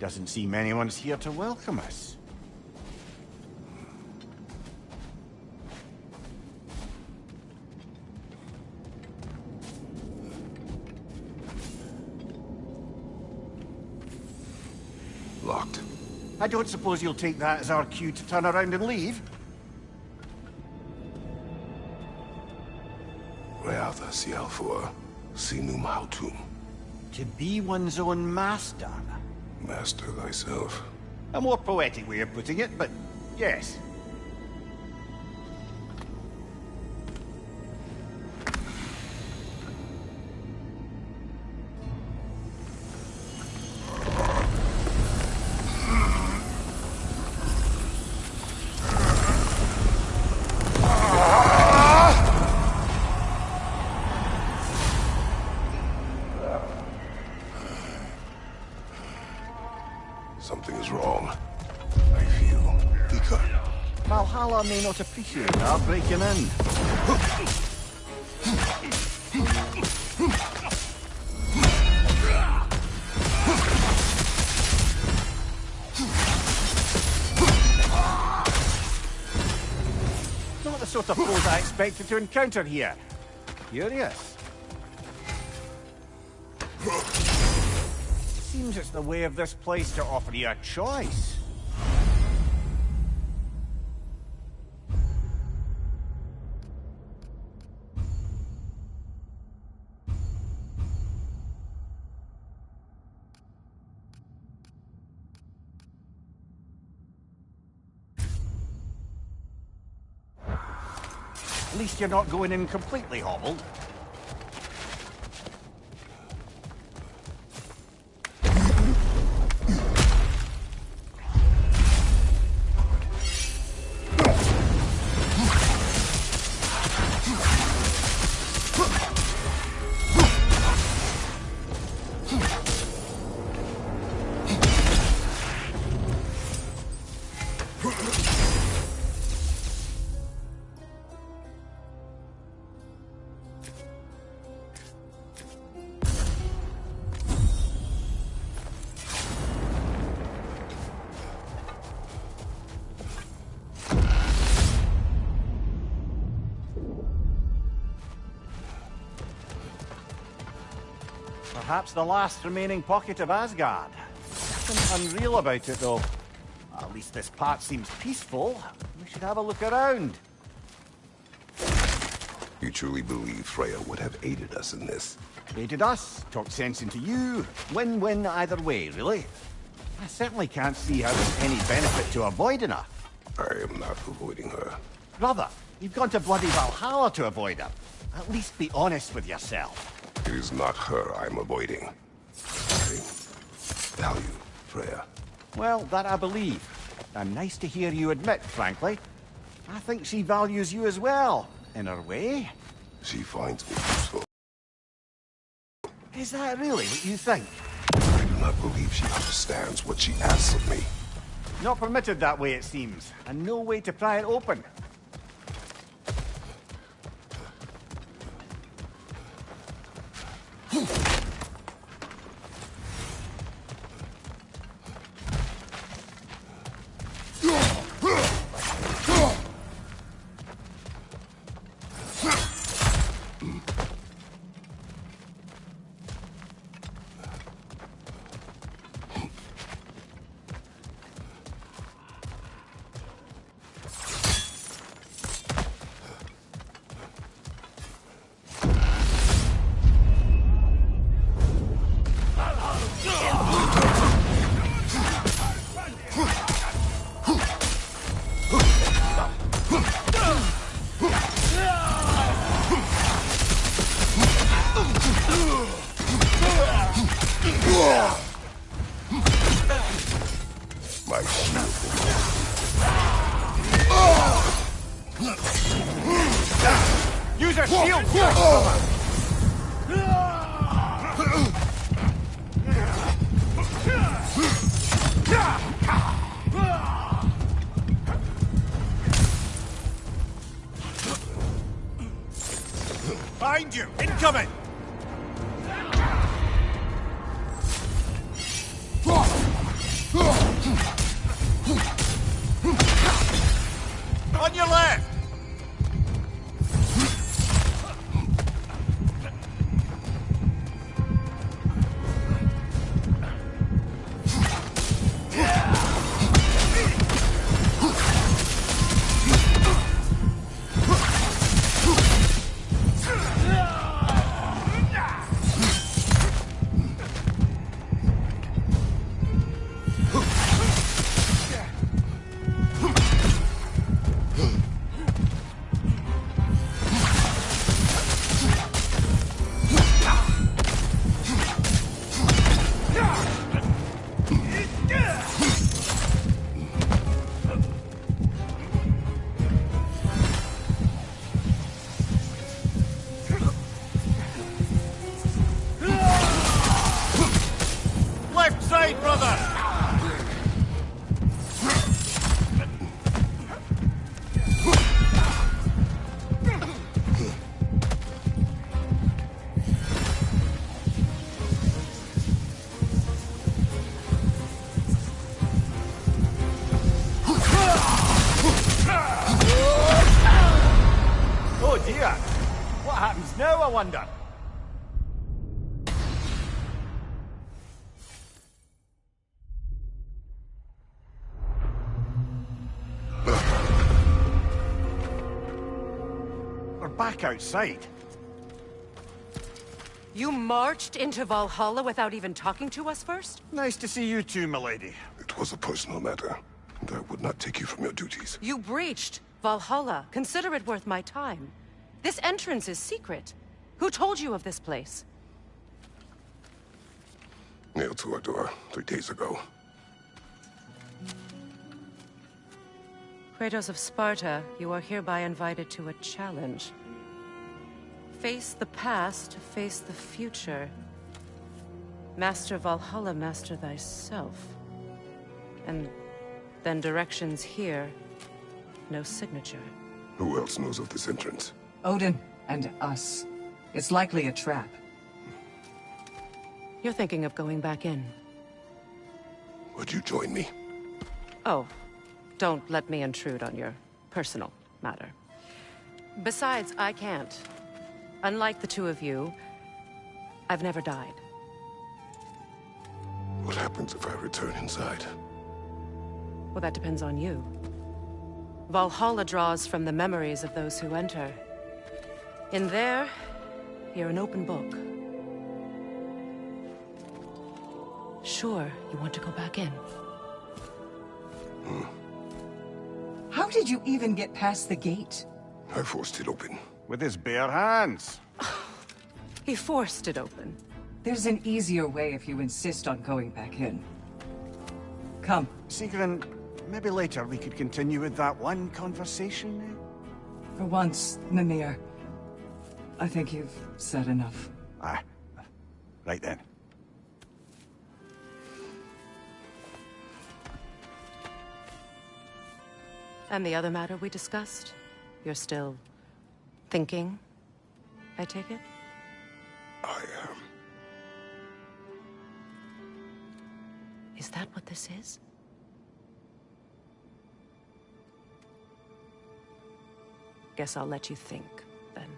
Doesn't seem anyone's here to welcome us. Locked. I don't suppose you'll take that as our cue to turn around and leave? Reatha Sialfur, Sinum Hautum. To be one's own master. Master thyself. A more poetic way of putting it, but yes. Something is wrong. I feel weaker. Valhalla may not appreciate our breaking in. Not the sort of foes I expected to encounter here. Curious. Seems it's the way of this place to offer you a choice. At least you're not going in completely hobbled. Perhaps the last remaining pocket of Asgard. Nothing unreal about it, though. At least this part seems peaceful. We should have a look around. You truly believe Freya would have aided us in this? Aided us, talked sense into you. Win-win either way, really. I certainly can't see how there's any benefit to avoiding her. I am not avoiding her. Brother, you've gone to bloody Valhalla to avoid her. At least be honest with yourself. It is not her I'm avoiding. I value Freya. Well, that I believe. And nice to hear you admit, frankly. I think she values you as well, in her way. She finds me useful. Is that really what you think? I do not believe she understands what she asks of me. Not permitted that way, it seems. And no way to pry it open. My shield. Use a shield! Find you! Incoming! On your left! Left side, brother! Oh dear! What happens now, I wonder? We're back outside. You marched into Valhalla without even talking to us first? Nice to see you too, milady. It was a personal matter, and I would not take you from your duties. You breached Valhalla. Consider it worth my time. This entrance is secret. Who told you of this place? Nailed to our door 3 days ago. Kratos of Sparta, you are hereby invited to a challenge. Face the past, face the future. Master Valhalla, master thyself. And then directions here, no signature. Who else knows of this entrance? Odin and us. It's likely a trap. You're thinking of going back in. Would you join me? Oh, don't let me intrude on your personal matter. Besides, I can't. Unlike the two of you, I've never died. What happens if I return inside? Well, that depends on you. Valhalla draws from the memories of those who enter. In there, you're an open book. Sure, you want to go back in. How did you even get past the gate? I forced it open. With his bare hands. He forced it open. There's an easier way if you insist on going back in. Come. Sigrun, maybe later we could continue with that one conversation. For once, Mimir. I think you've said enough. Ah, right then. And the other matter we discussed? You're still thinking, I take it? I am. Is that what this is? Guess I'll let you think, then.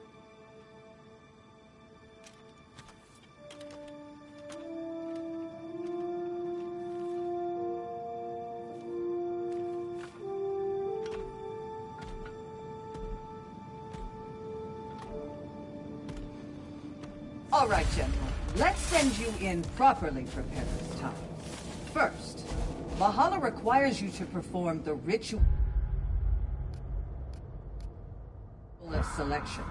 All right, gentlemen. Let's send you in properly prepared this time. First, Valhalla requires you to perform the ritual of selection.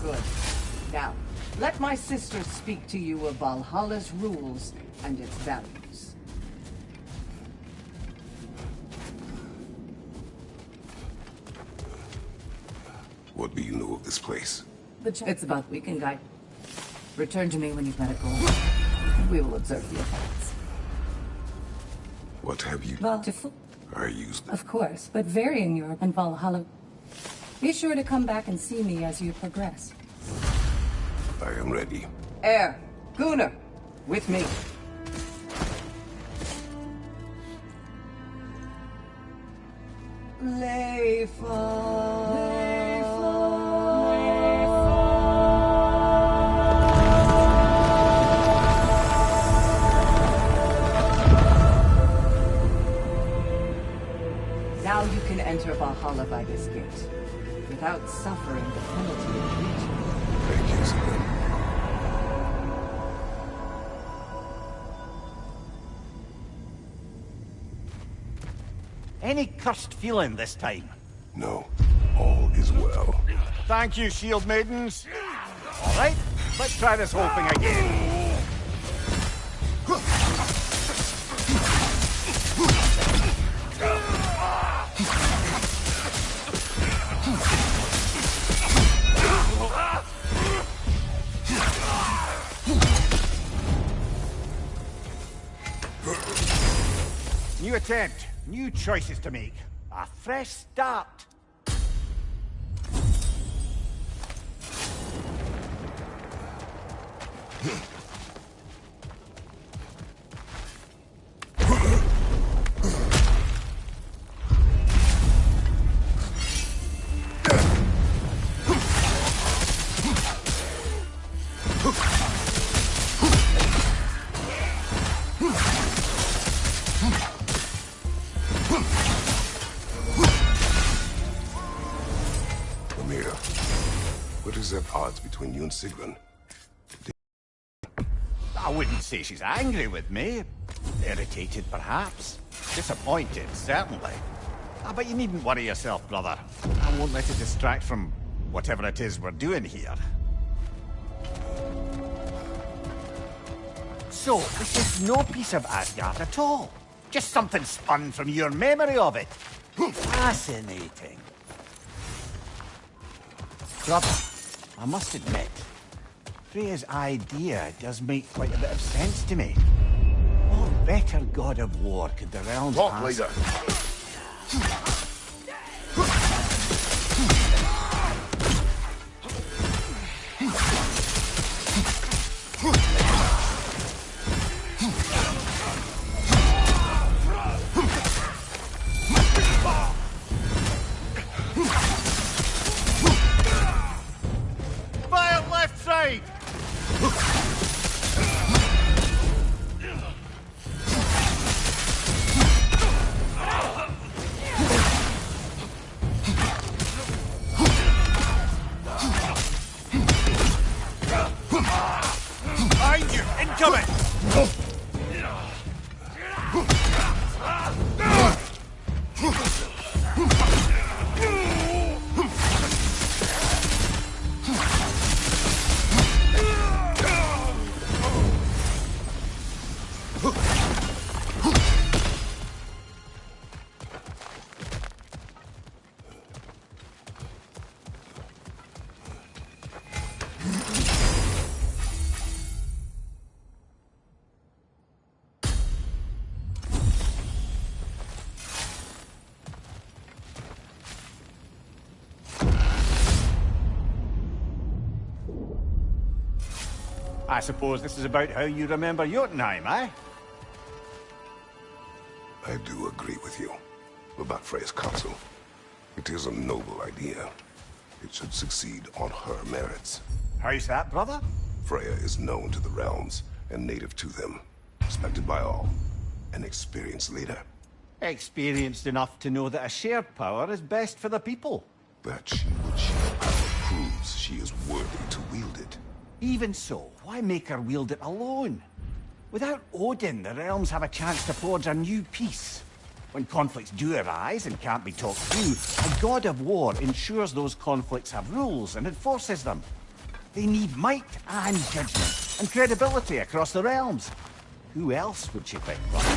Good. Now, let my sister speak to you of Valhalla's rules and its values. What do you know of this place? It's about we can guide. Return to me when you've met a goal. We will observe the effects. What have you... Well, I used... of course, but varying Europe and Valhalla. Be sure to come back and see me as you progress. I am ready. Air, Gunnar, with me. Now you can enter Valhalla by this gate, without suffering the penalty of breaching. Thank you, Sigurd. Any cursed feeling this time? No, all is well. Thank you, shield maidens. All right, let's try this whole thing again. New attempt, new choices to make. A fresh start. What is at odds between you and Sigrun? I wouldn't say she's angry with me. Irritated, perhaps. Disappointed, certainly. But you needn't worry yourself, brother. I won't let it distract from whatever it is we're doing here. So, this is no piece of Asgard at all. Just something spun from your memory of it. Fascinating. Brother, I must admit, Freya's idea does make quite a bit of sense to me. What better god of war could the realms Walk, ask? leader. Fire left side! Behind you! Incoming! I suppose this is about how you remember Jotunheim, eh? I do agree with you about Freya's castle. It is a noble idea. It should succeed on her merits. How's that, brother? Freya is known to the realms and native to them. Respected by all. An experienced leader. Experienced enough to know that a shared power is best for the people. That she would share power proves she is worthy to wield it. Even so, why make her wield it alone? Without Odin, the realms have a chance to forge a new peace. When conflicts do arise and can't be talked through, a god of war ensures those conflicts have rules and enforces them. They need might and judgment and credibility across the realms. Who else would she pick, brother?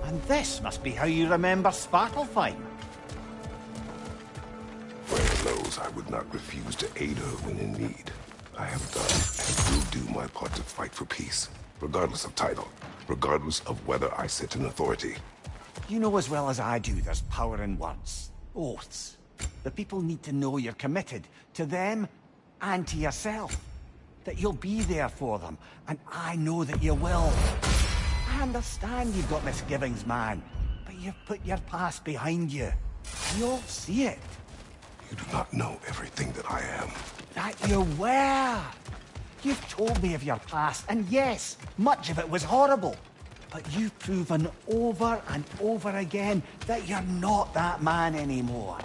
And this must be how you remember Svartalfheim. Freya knows I would not refuse to aid her when in need. I have done and will do my part to fight for peace, regardless of title, regardless of whether I sit in authority. You know as well as I do there's power in words. Oaths. The people need to know you're committed to them and to yourself. That you'll be there for them, and I know that you will. I understand you've got misgivings, man, but you've put your past behind you. You'll see it. You do not know everything that I am. That you were. You've told me of your past, and yes, much of it was horrible. But you've proven over and over again that you're not that man anymore.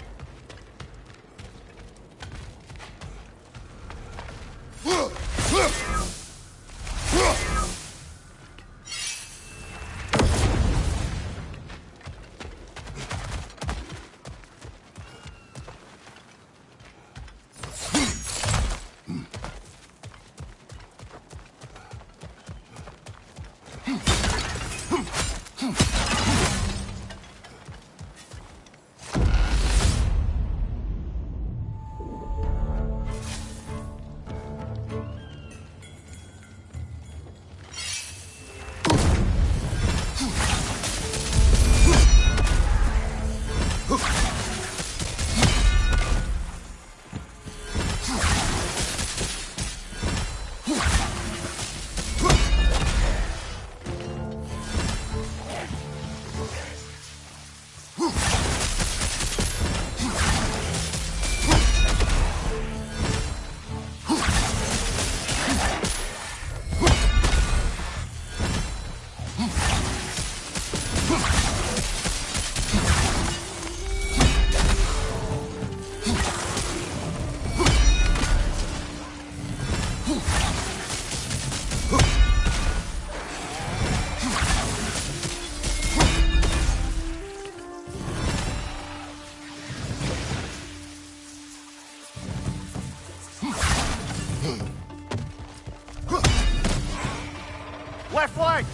We're flanked!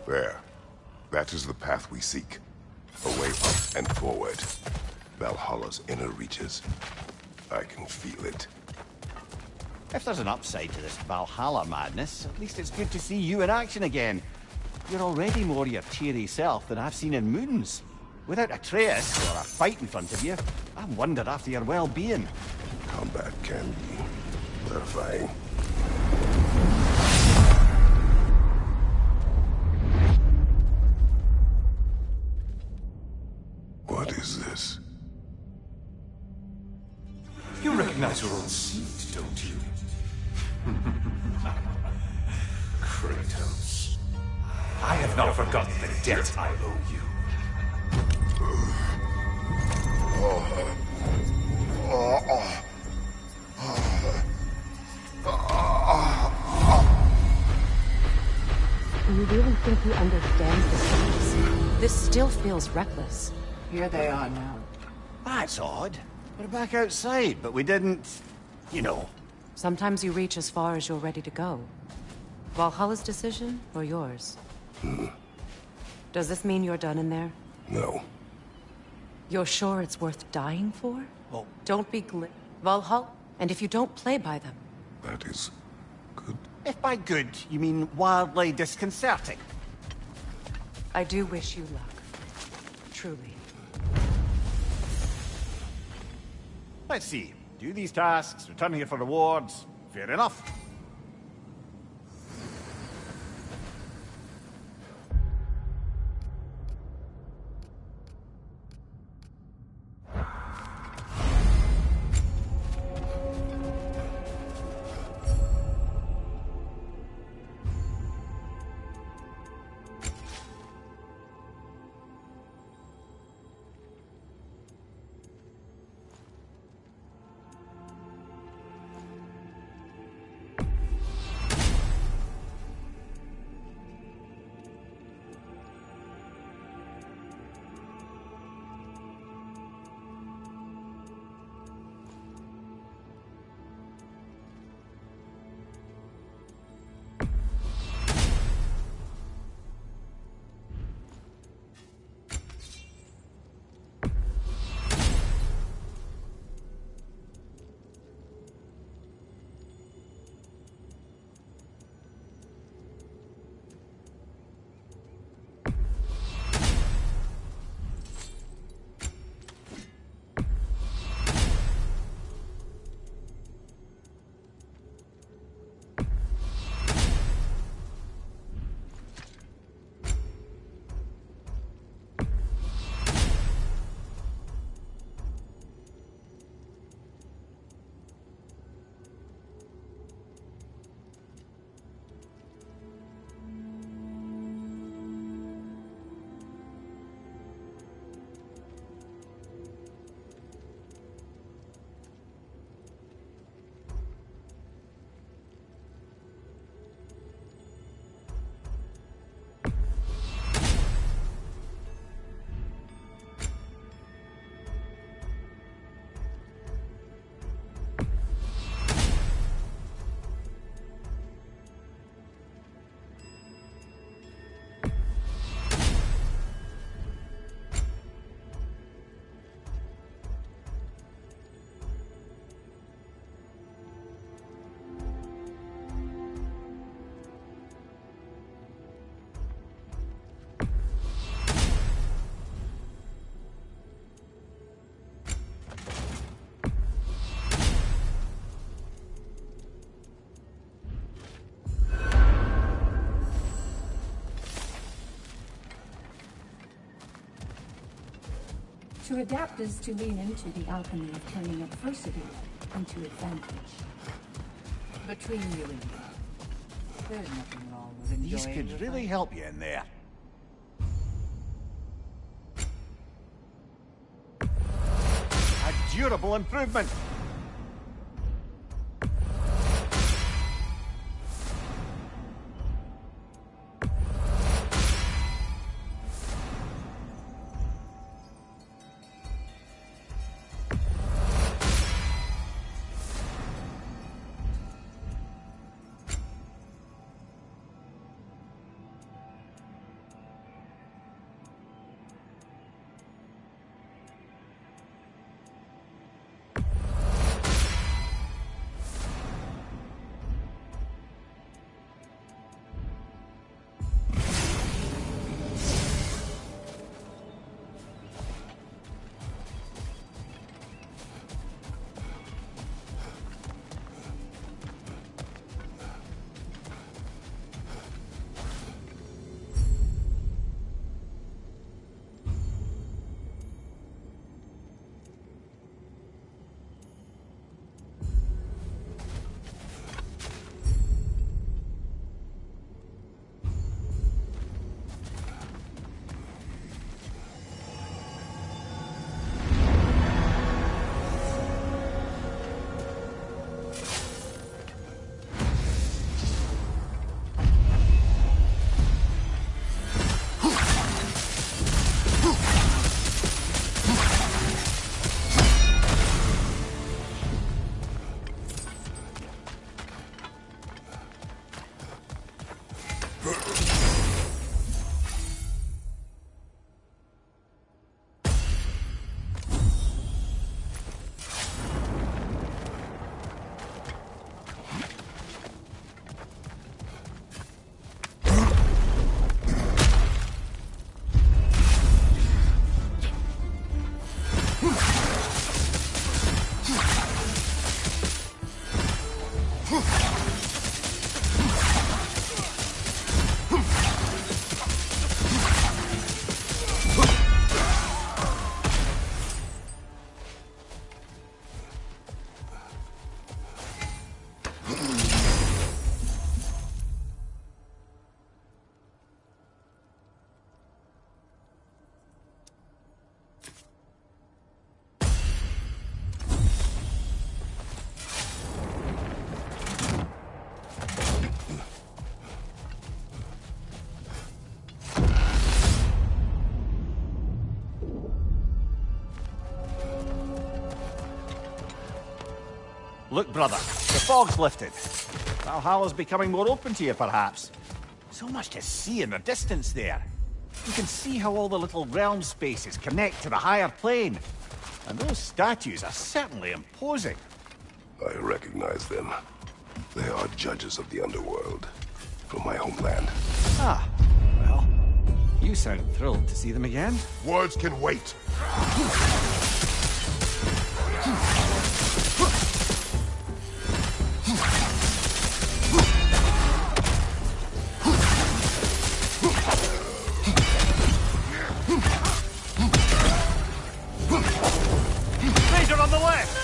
There. That is the path we seek. A way up and forward. Valhalla's inner reaches. I can feel it. If there's an upside to this Valhalla madness, at least it's good to see you in action again. You're already more your cheery self than I've seen in moons. Without Atreus or a fight in front of you, I've wondered after your well-being. Combat can be terrifying. What is this? You recognize your own seat, don't you? Kratos. I have not forgotten the debt I owe you. Do you really think he understands the stakes? This still feels reckless. Here they are now. That's odd. We're back outside, but we didn't... you know. Sometimes you reach as far as you're ready to go. Valhalla's decision, or yours? Does this mean you're done in there? No. You're sure it's worth dying for? Well, Don't be Valhalla. And if you don't play by them, That is good. if by good you mean wildly disconcerting. I do wish you luck. Truly. Let's see. Do these tasks, return here for rewards. Fair enough. To adapt is to lean into the alchemy of turning adversity into advantage. Between you and me, there's nothing wrong with enjoying These could your really fight. help you in there. A durable improvement. Look, brother, the fog's lifted. Valhalla's becoming more open to you, perhaps. So much to see in the distance there. You can see how all the little realm spaces connect to the higher plane. And those statues are certainly imposing. I recognize them. They are judges of the underworld, from my homeland. Ah, well, you sound thrilled to see them again. Words can wait. Razor on the left!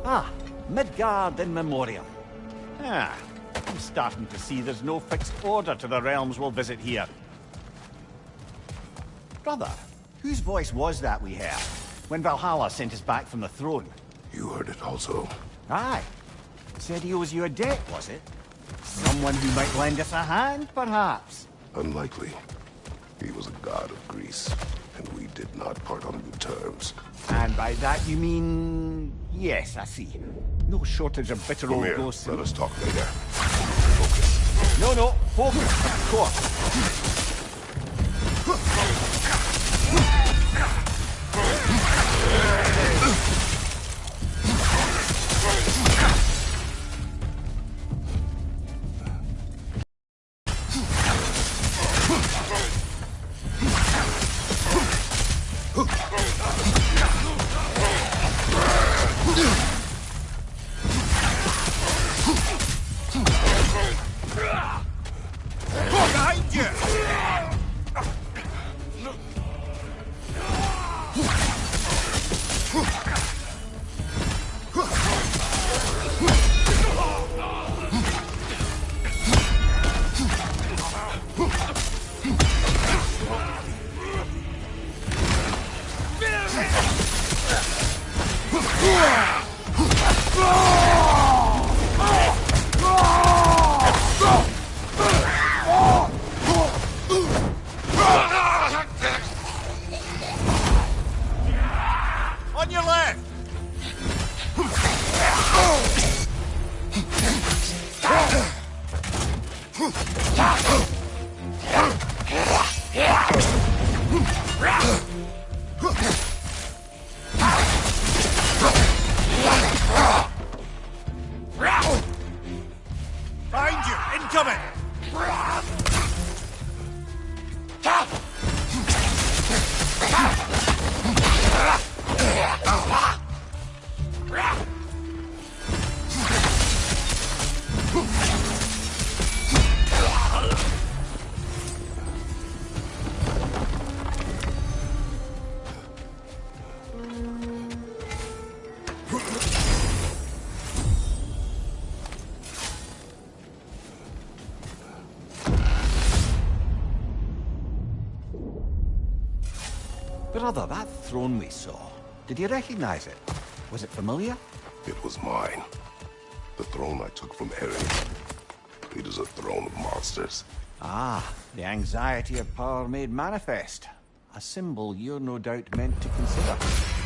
Ah, Midgard in memoriam. Ah, I'm starting to see there's no fixed order to the realms we'll visit here. Brother, whose voice was that we heard when Valhalla sent us back from the throne? You heard it also. Aye. Said he owes you a debt, was it? Someone who might lend us a hand, perhaps? Unlikely. He was a god of Greece, and we did not part on good terms. And by that you mean... Yes, I see. No shortage of bitter old Here, ghosts. let us talk later. No, focus, of course. Behind you! On your left! Behind you! Incoming! Brother, that throne we saw, did you recognize it? Was it familiar? It was mine. The throne I took from Ares. It is a throne of monsters. Ah, the anxiety of power made manifest. A symbol you're no doubt meant to consider.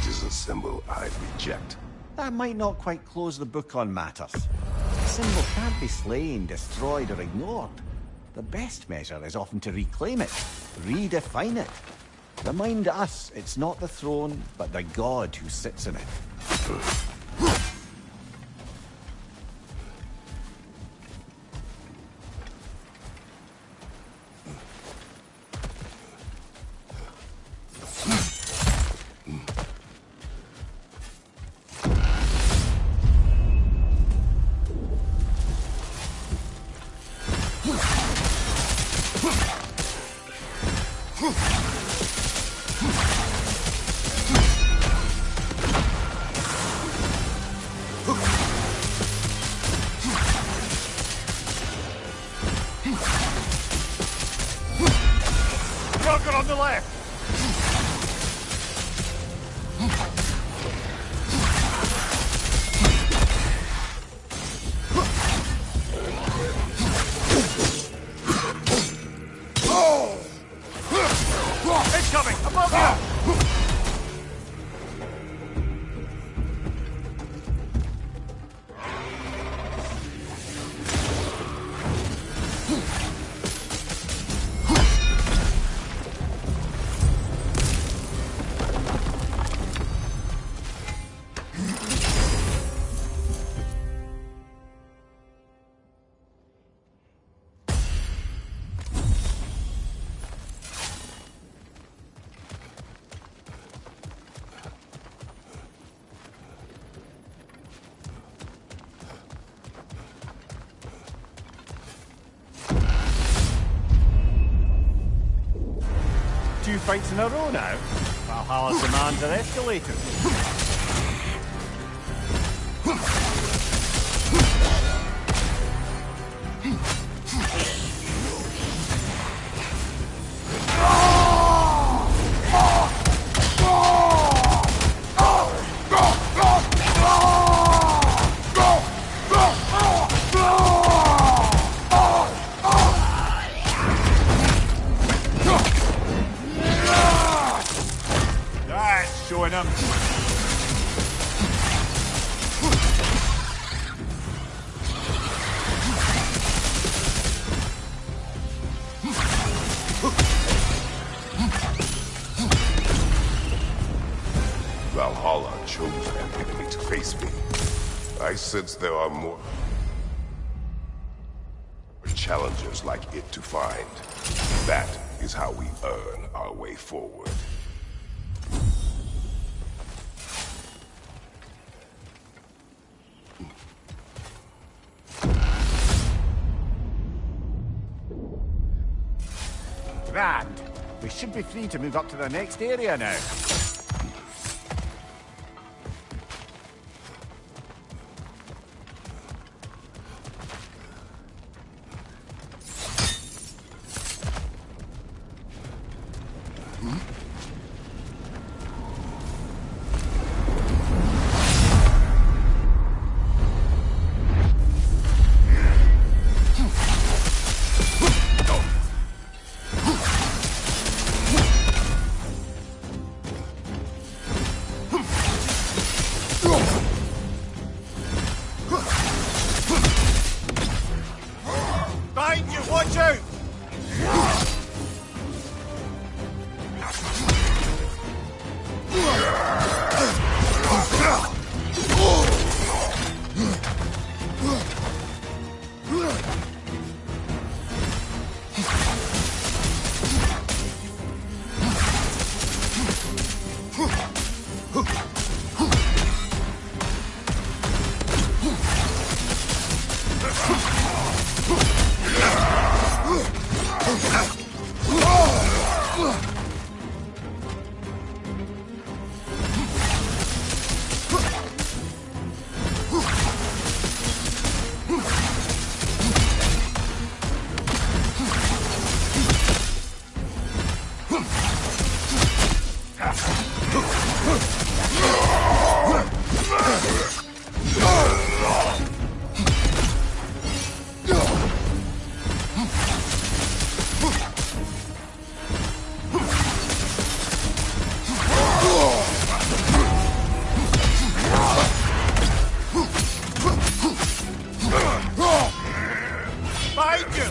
It is a symbol I reject. That might not quite close the book on matters. A symbol can't be slain, destroyed, or ignored. The best measure is often to reclaim it, redefine it. Remind us it's not the throne, but the god who sits in it. Roger on the left! Incoming! Above you! Two fights in a row now. Valhalla's demands are escalating. That's showing him. Valhalla chose an enemy to face me. I sense there are more challengers like it to find. That is how we earn our way forward. Grand. We should be free to move up to the next area now. Behind you, watch out!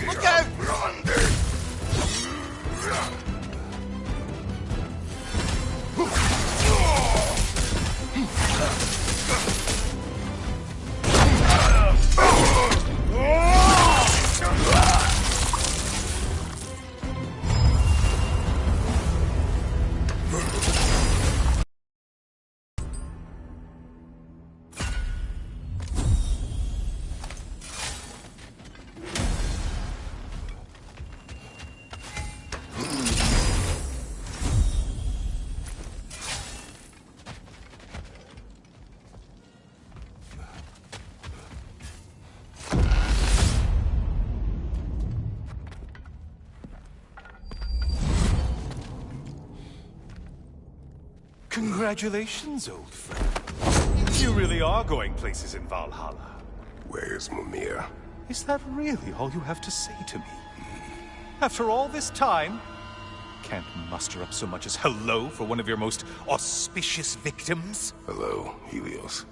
Look out! Congratulations, old friend. You really are going places in Valhalla. Where's Mimir? Is that really all you have to say to me? After all this time, can't muster up so much as hello for one of your most auspicious victims? Hello, Helios.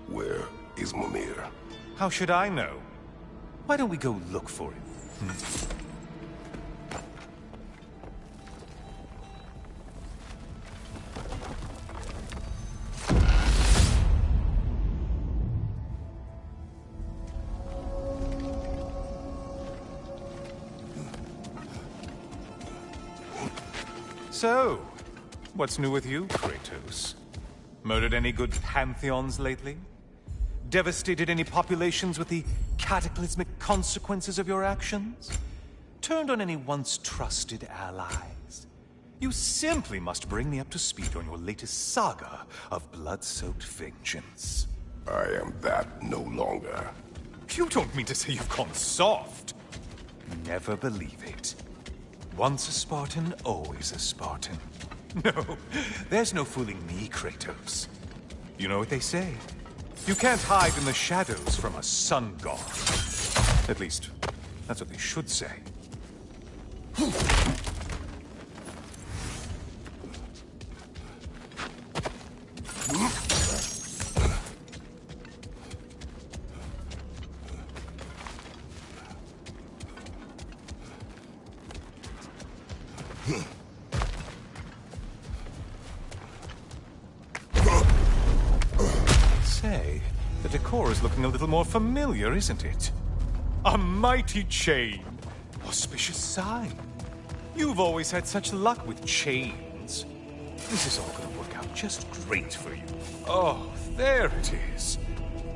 Where is Mimir? How should I know? Why don't we go look for him? So, what's new with you, Kratos? Murdered any good pantheons lately? Devastated any populations with the cataclysmic consequences of your actions? Turned on any once trusted allies? You simply must bring me up to speed on your latest saga of blood-soaked vengeance. I am that no longer. You don't mean to say you've gone soft? Never believe it. Once a Spartan, always a Spartan. No, there's no fooling me, Kratos. You know what they say? You can't hide in the shadows from a sun god. At least, that's what they should say. Say, the decor is looking a little more familiar, isn't it? A mighty chain. Auspicious sign. You've always had such luck with chains. This is all gonna work out just great for you. Oh, there it is.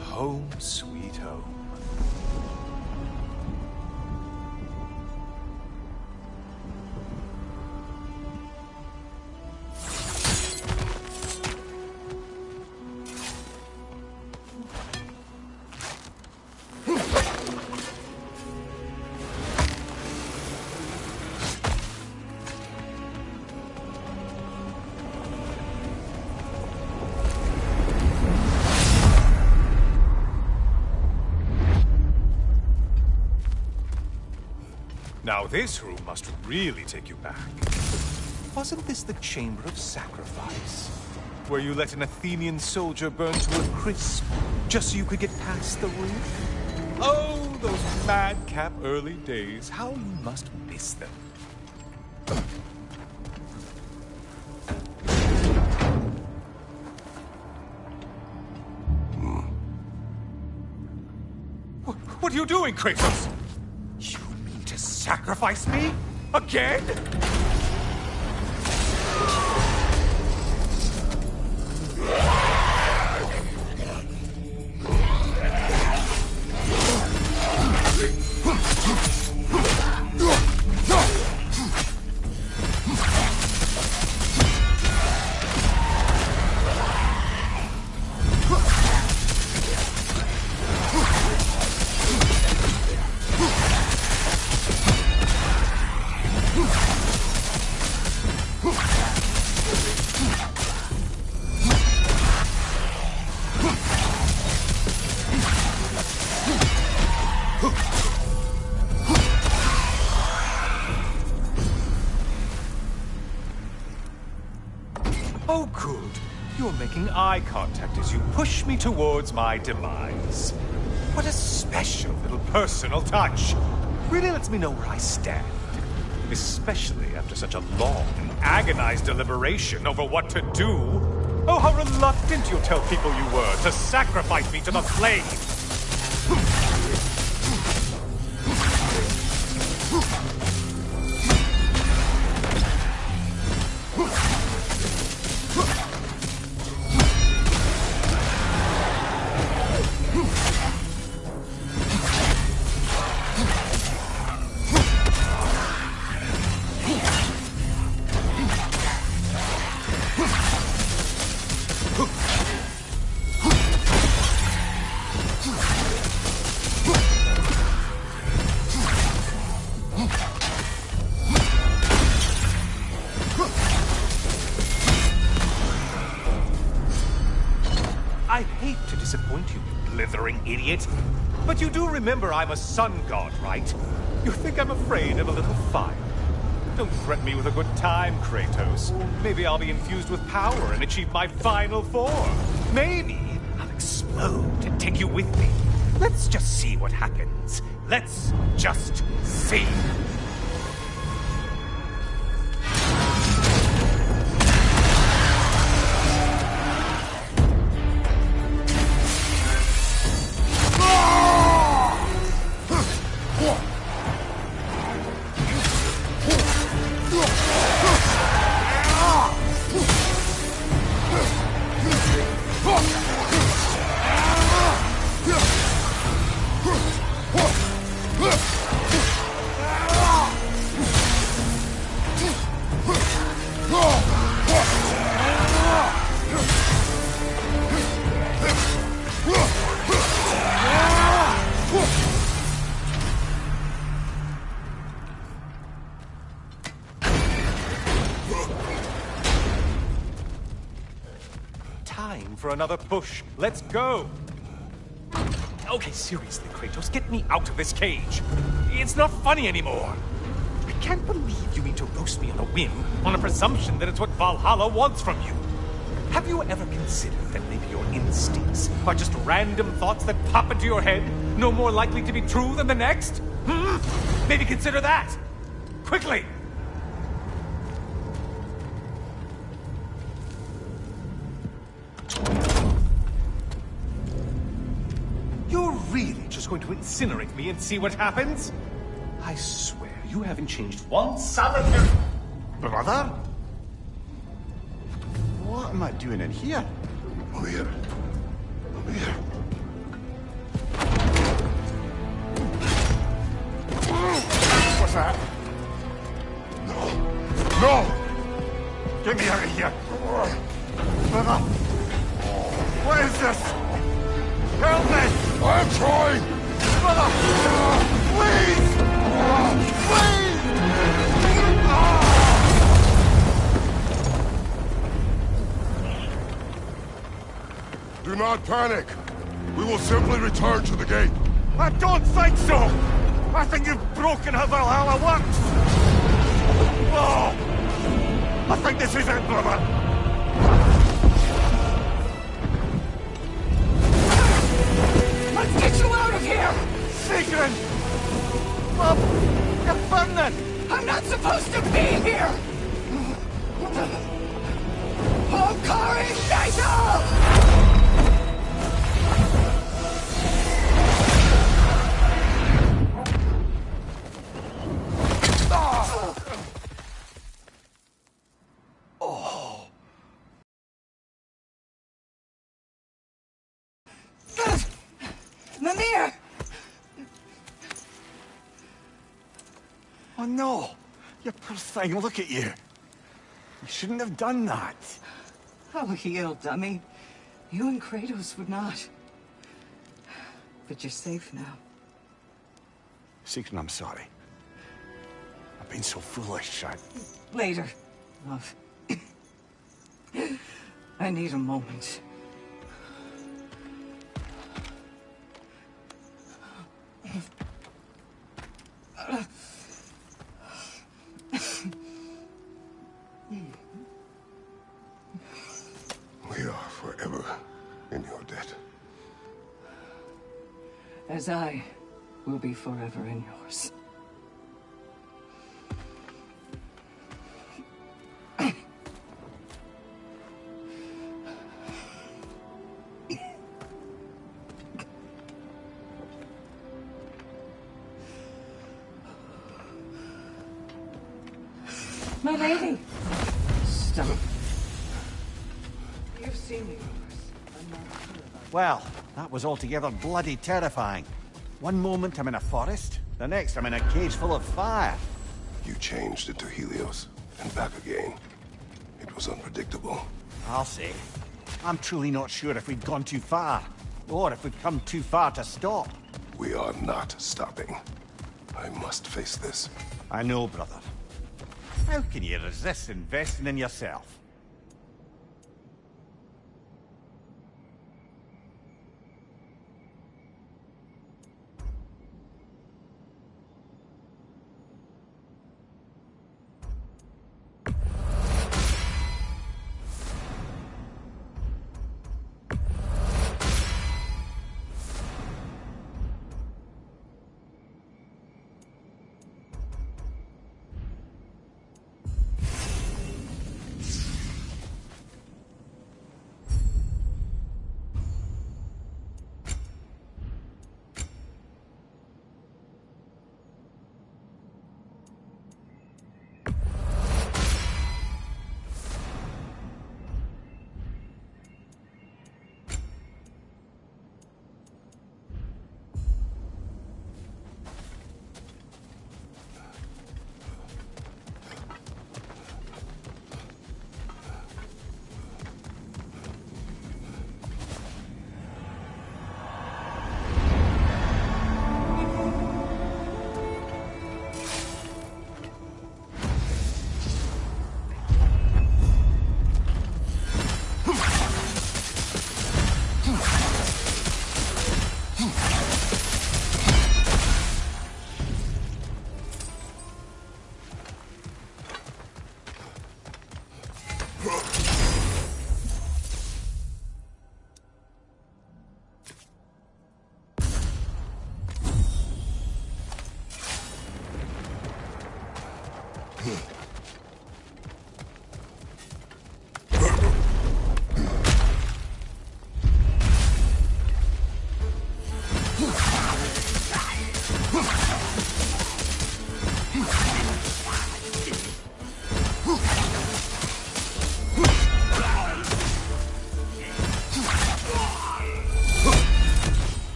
Home sweet home. Now this room must really take you back. Wasn't this the Chamber of Sacrifice? Where you let an Athenian soldier burn to a crisp, just so you could get past the roof? Oh, those madcap early days. How you must miss them. What are you doing, Kratos? You mean to sacrifice me? Again? Oh, good. You're making eye contact as you push me towards my demise. What a special little personal touch. really lets me know where I stand. Especially after such a long and agonized deliberation over what to do. Oh, how reluctant you'll tell people you were to sacrifice me to the flames! I hate to disappoint you, you blithering idiot. But you do remember I'm a sun god, right? You think I'm afraid of a little fire? Don't threaten me with a good time, Kratos. Maybe I'll be infused with power and achieve my final form. Maybe I'll explode and take you with me. Let's just see what happens. Let's just see. Time for another push. Let's go! Okay, seriously, Kratos, get me out of this cage. It's not funny anymore. I can't believe you mean to roast me on a whim, on a presumption that it's what Valhalla wants from you. Have you ever considered that maybe your instincts are just random thoughts that pop into your head, no more likely to be true than the next? Maybe consider that! Quickly! You're really just going to incinerate me and see what happens? I swear, you haven't changed one solitary... Brother? What am I doing in here? Over here. Over here. What's that? No! No! Get me out of here! Brother! What is this? Help me! I'm trying! Brother! Please! Please! Do not panic. We will simply return to the gate. I don't think so! I think you've broken how Valhalla works! Oh! I think this is it, brother! Let's get you out of here! Sigrun! Mom! You're burning! I'm not supposed to be here! Hokari Naito! Mimir! Oh no! You poor thing, look at you! You shouldn't have done that. Oh, heal, dummy. You and Kratos would not. But you're safe now. Sigrun, I'm sorry. I've been so foolish, Later, love. I need a moment. We are forever in your debt. As I will be forever in yours. My lady. Stop. You've seen me worse. I'm not sure about Well, that was altogether bloody terrifying. One moment I'm in a forest, the next I'm in a cage full of fire. You changed into Helios, and back again. It was unpredictable. I'll say. I'm truly not sure if we'd gone too far, or if we've come too far to stop. We are not stopping. I must face this. I know, brother. How can you resist investing in yourself?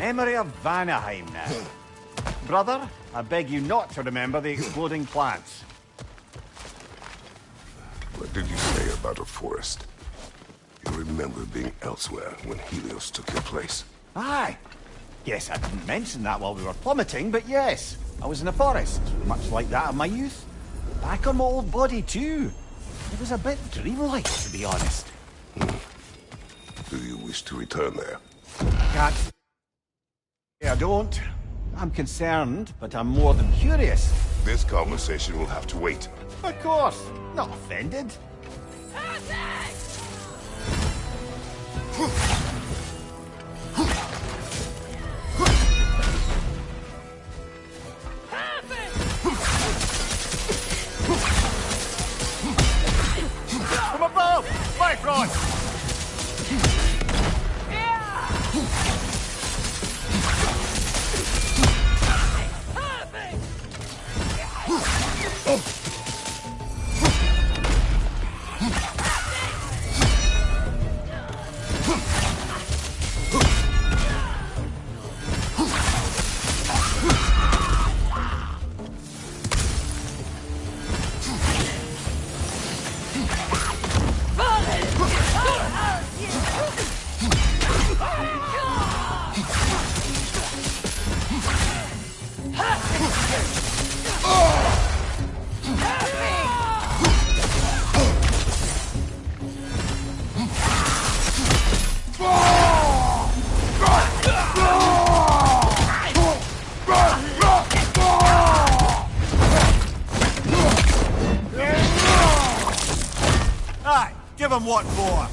Memory of Vanaheim now. Brother, I beg you not to remember the exploding plants. What did you say about a forest? You remember being elsewhere when Helios took your place. Aye. Yes, I didn't mention that while we were plummeting, but yes, I was in a forest, much like that of my youth. Back on my old body, too. It was a bit dreamlike, to be honest. Do you wish to return there? Can't say I don't. I'm concerned, but I'm more than curious. This conversation will have to wait. Of course, not offended. From above! Bifrost! give him what for.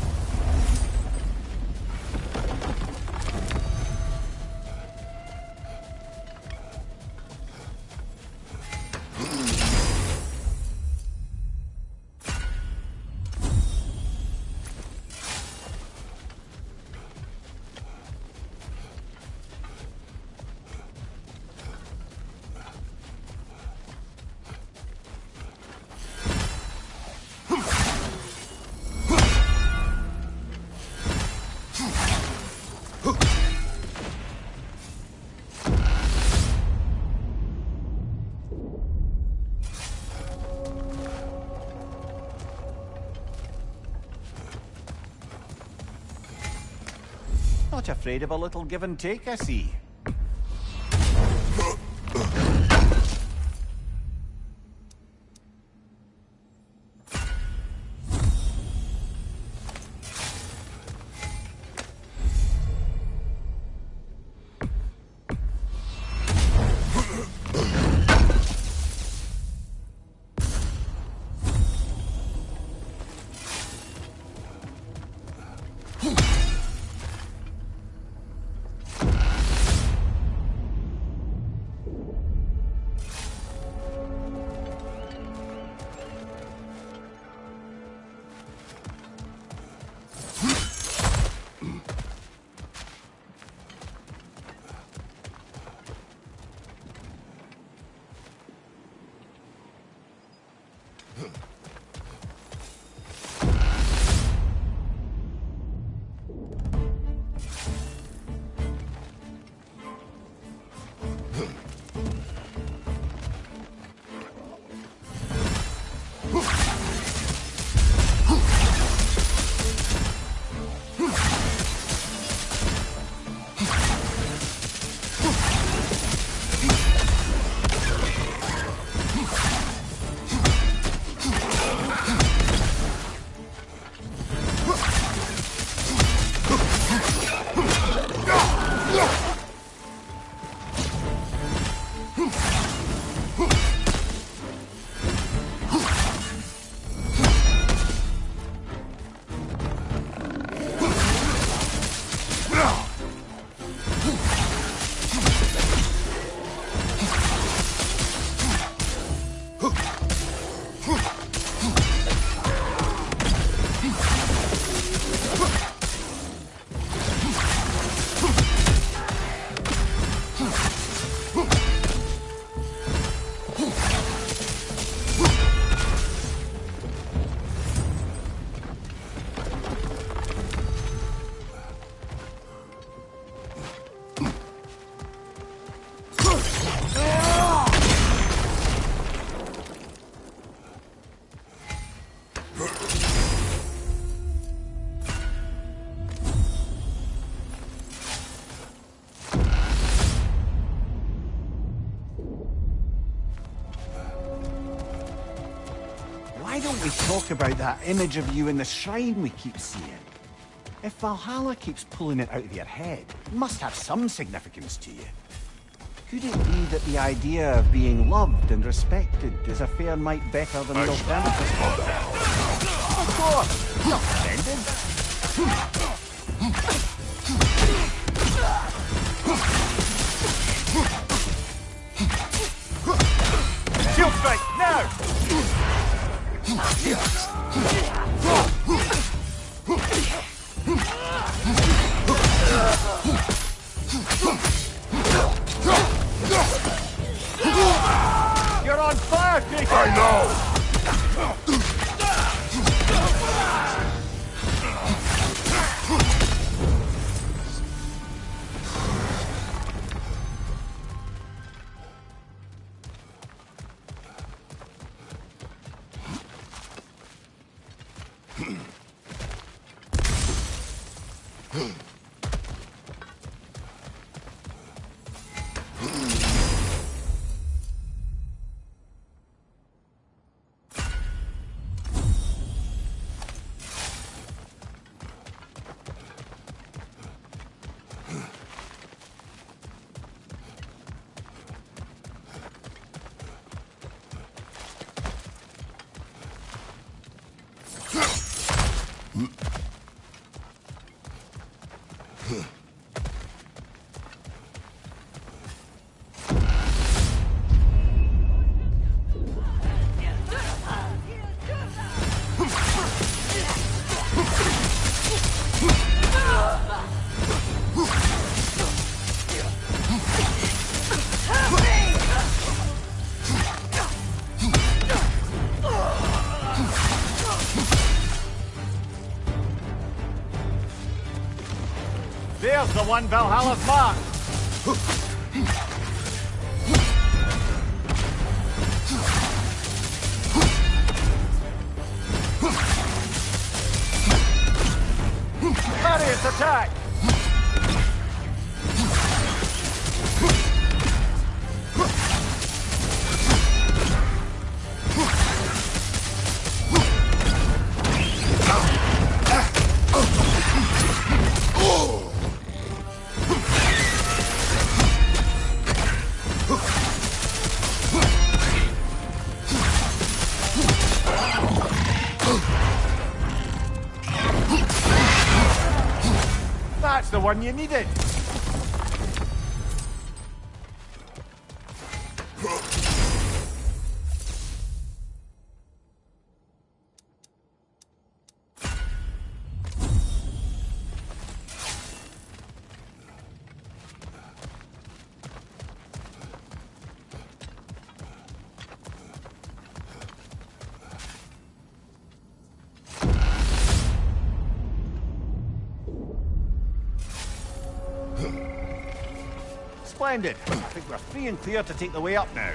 Not afraid of a little give and take, I see. Why don't we talk about that image of you in the shrine we keep seeing? If Valhalla keeps pulling it out of your head, it must have some significance to you. Could it be that the idea of being loved and respected is a fair mite better than the alternative? Of course! Not offended. Shield strike, now! You're on fire, Jacob! I know! There's the one Valhalla's marked. Parry its attack! That's the one you needed. Splendid. I think we're free and clear to take the way up now.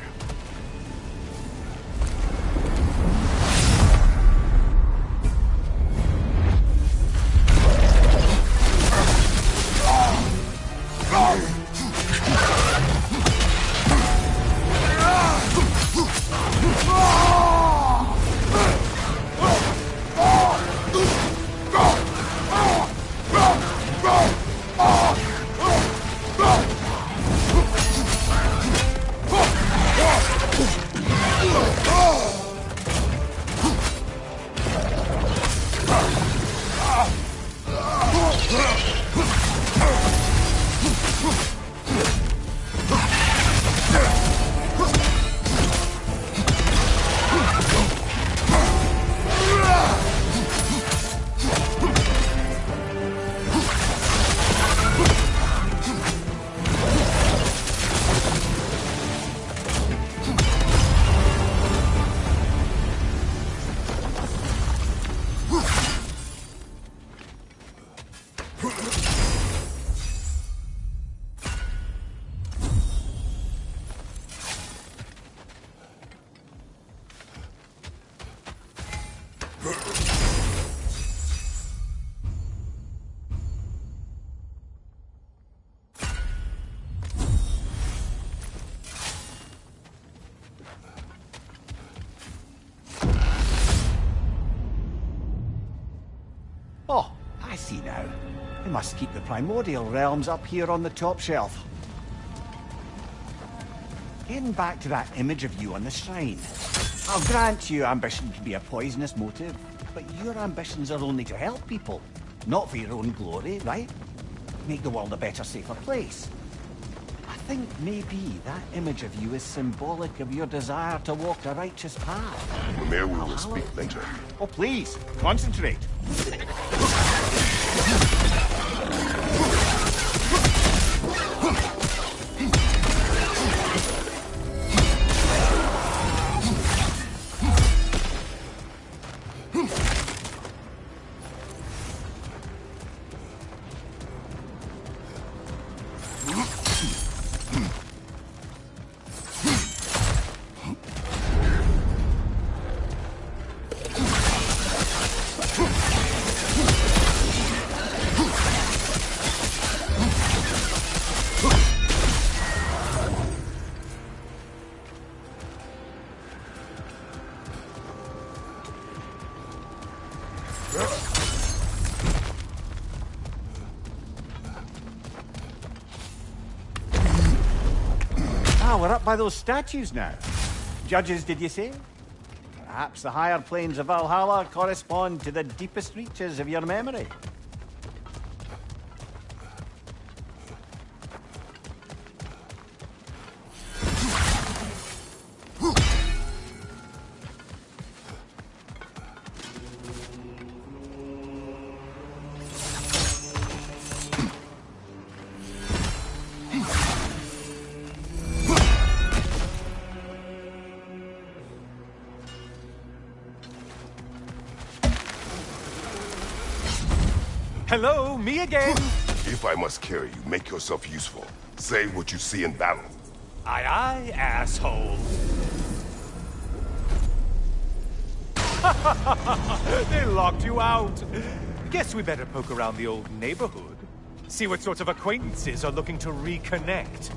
Oh, I see now. We must keep the primordial realms up here on the top shelf. Getting back to that image of you on the shrine. I'll grant you ambition can be a poisonous motive, but your ambitions are only to help people, not for your own glory, right? Make the world a better, safer place. I think maybe that image of you is symbolic of your desire to walk a righteous path. Mimir, we will speak later. Oh, please, concentrate. Ah, we're up by those statues now. Judges, did you say? Perhaps the higher planes of Valhalla correspond to the deepest reaches of your memory. Hello, me again. If I must carry you, make yourself useful. Say what you see in battle. Aye, aye, asshole. They locked you out. Guess we better poke around the old neighborhood. See what sorts of acquaintances are looking to reconnect.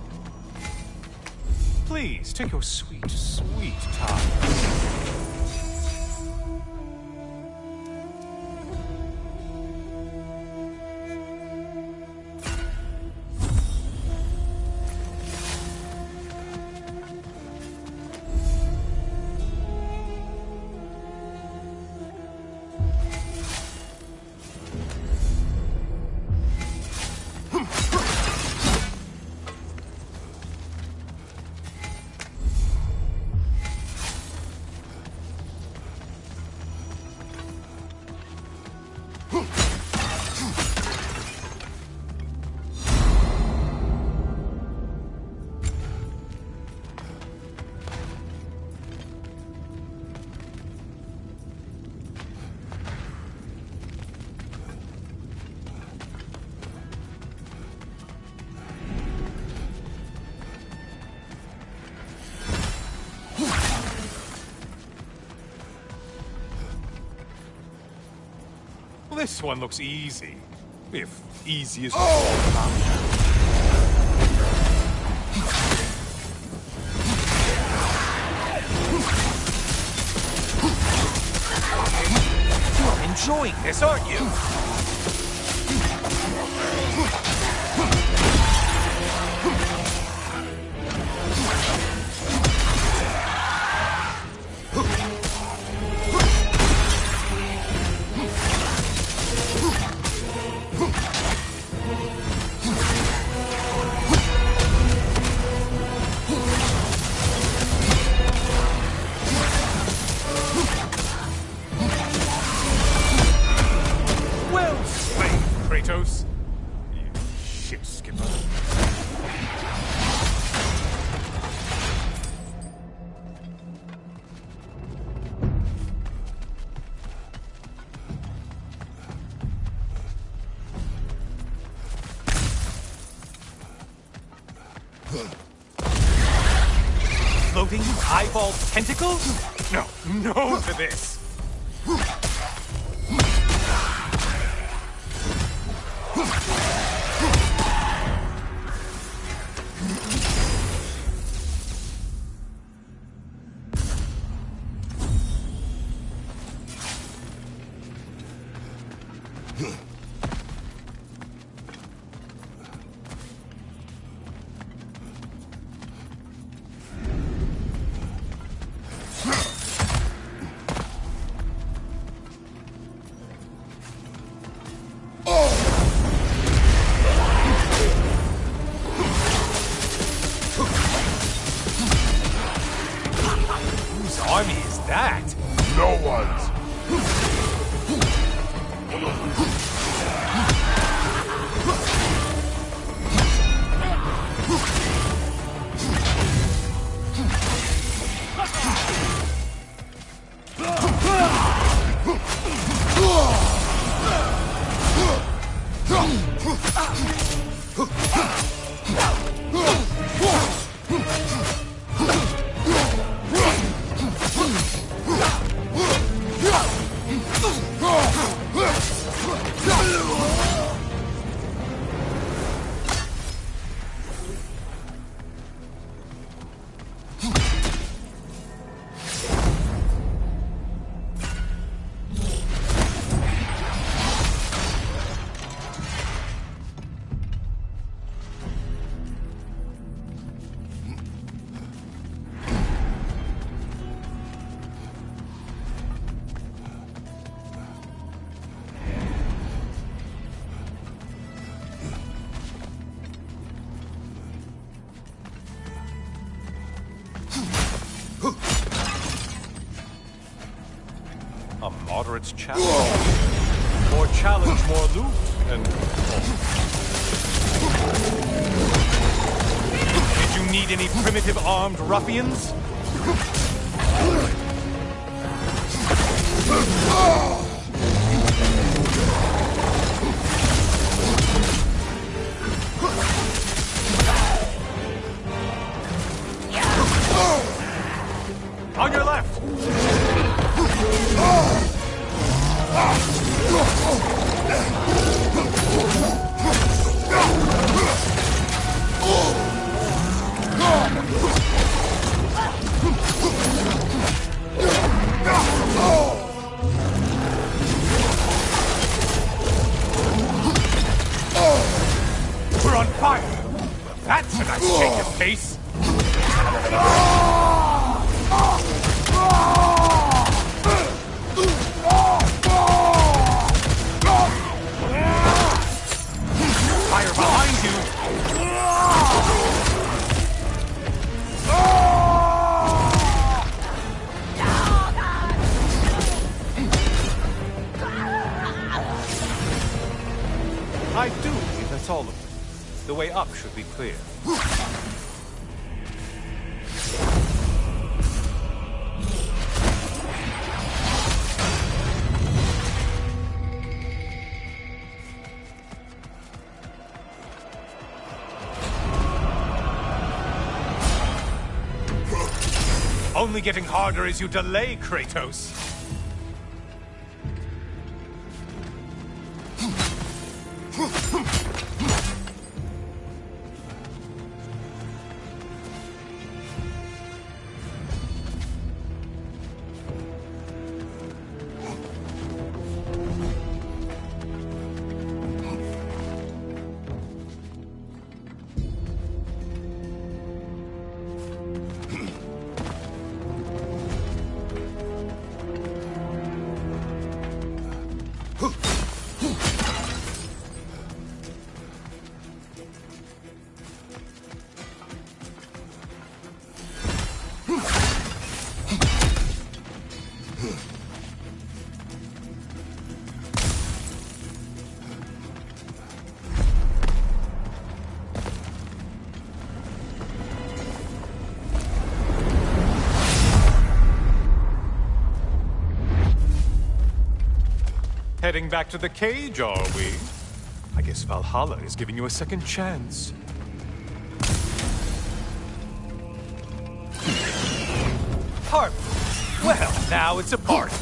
Please, take your sweet, sweet time. This one looks easy. If easy is... You're enjoying this, aren't you? Kratos. You shit skipper. Floating eyeball tentacles? No, no to this. Whose army is that? No one's. moderate's challenge. Or challenge more aloof and... Did you need any primitive armed ruffians? On your left! We're on fire! That's a nice change of pace! Fire behind you! I do believe that's all of them. The way up should be clear. Only getting harder as you delay, Kratos. Heading back to the cage, are we? I guess Valhalla is giving you a second chance. Harp! Well, now it's a party.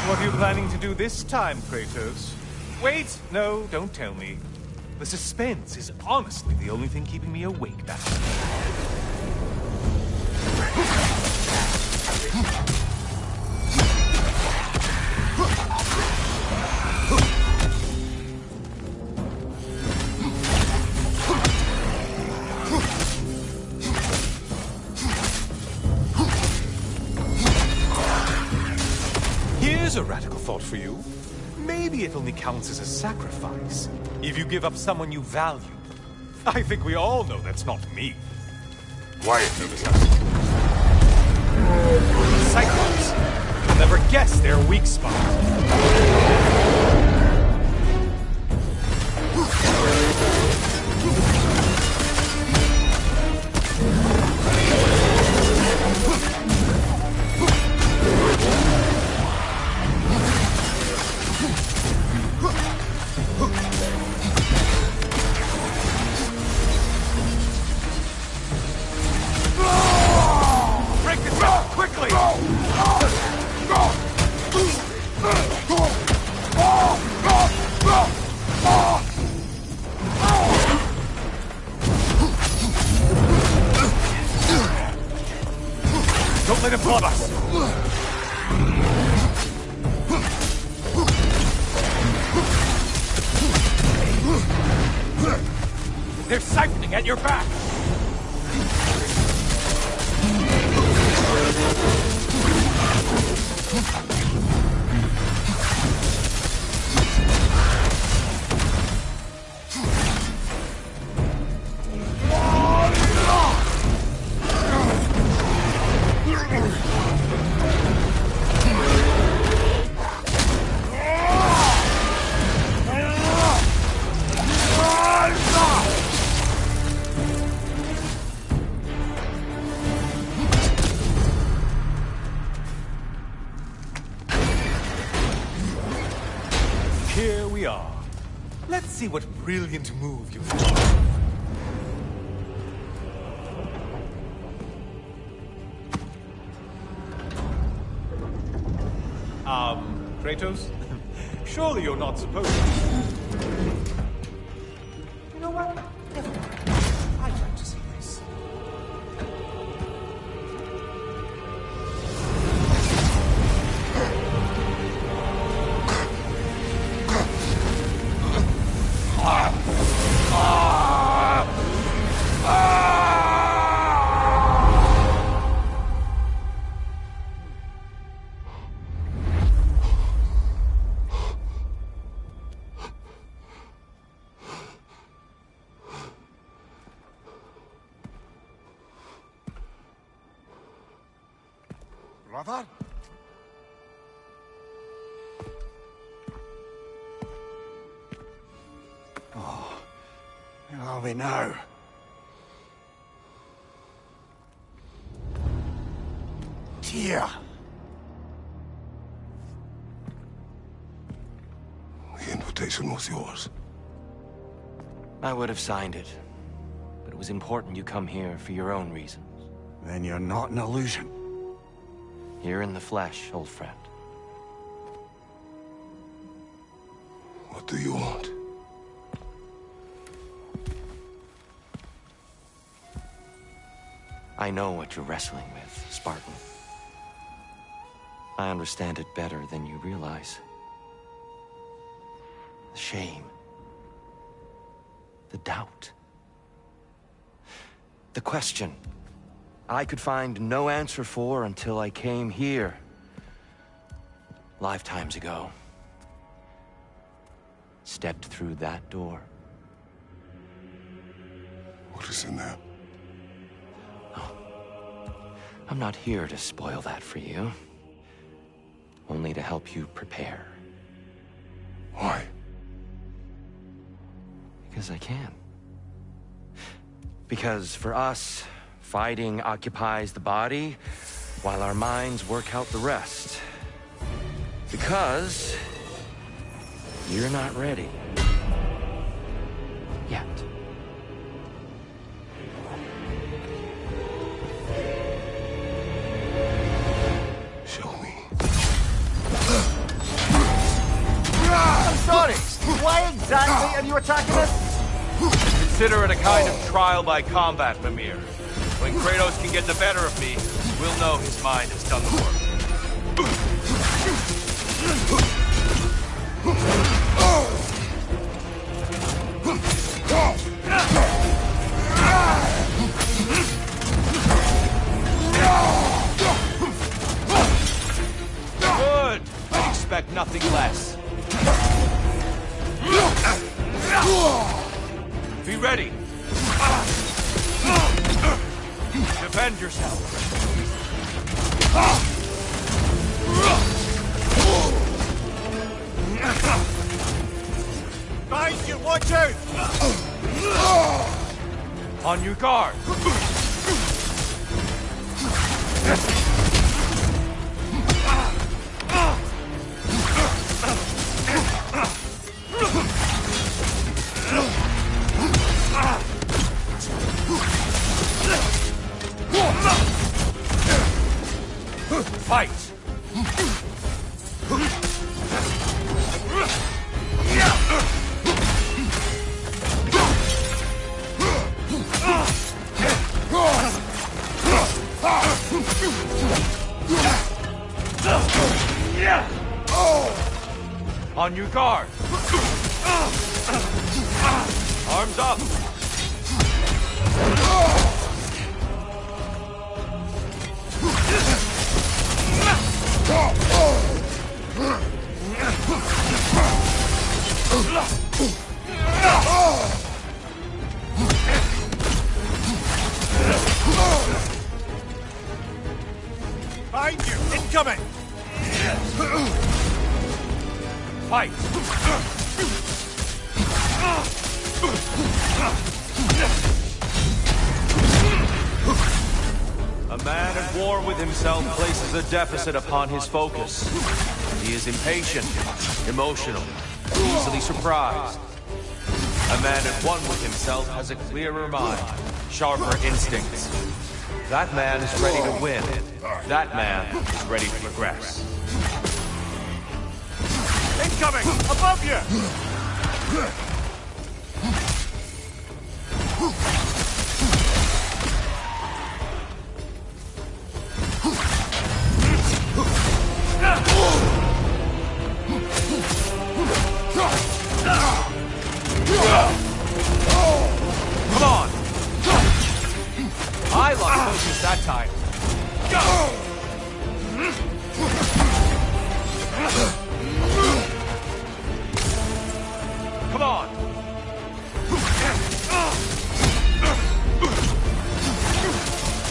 What are you planning to do this time, Kratos? Wait! No, don't tell me. The suspense is honestly the only thing keeping me awake back there. Here's a radical thought for you. Maybe it only counts as a sacrifice if you give up someone you value. I think we all know that's not me. Quiet, Cyclops! You'll never guess their weak spot. Break this up quickly! Don't let him club us! They're siphoning at your back! Here we are. Let's see what brilliant move you have. Kratos? Surely you're not supposed to. You know what? Never mind. I'd like to see this. Brother? Oh, where are we now? Tyr! The invitation was yours. I would have signed it, but it was important you come here for your own reasons. Then you're not an illusion. Here in the flesh, old friend. What do you want? I know what you're wrestling with, Spartan. I understand it better than you realize. The shame. The doubt. The question I could find no answer for until I came here. Lifetimes ago. Stepped through that door. What is in there? I'm not here to spoil that for you. Only to help you prepare. Why? Because I can. Because for us, fighting occupies the body, while our minds work out the rest. Because you're not ready. Yet. Show me. I'm sorry! Why exactly are you attacking us? Consider it a kind of trial by combat, Mimir. When Kratos can get the better of me, we'll know his mind has done the work. Good! I expect nothing less. Be ready! Defend yourself! Guys, you watch out! On your guard! Fight! On your guard! Arms up! Behind you! Incoming! Fight! A man at war with himself places a deficit upon his focus. He is impatient, emotional, easily surprised. A man at one with himself has a clearer mind, sharper instincts. That man is ready to win. That man is ready to progress. Incoming! Above you! Come on! I lost focus that time. Come on!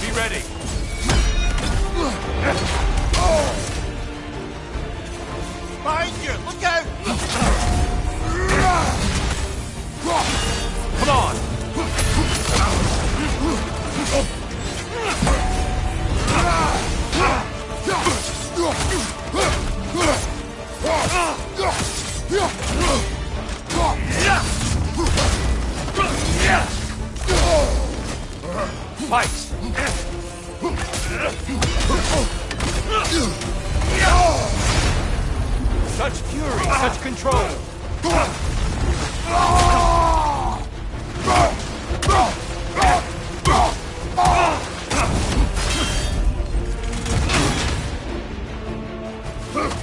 Be ready. Behind you! Look out! Come on! Fight! Such fury, such control!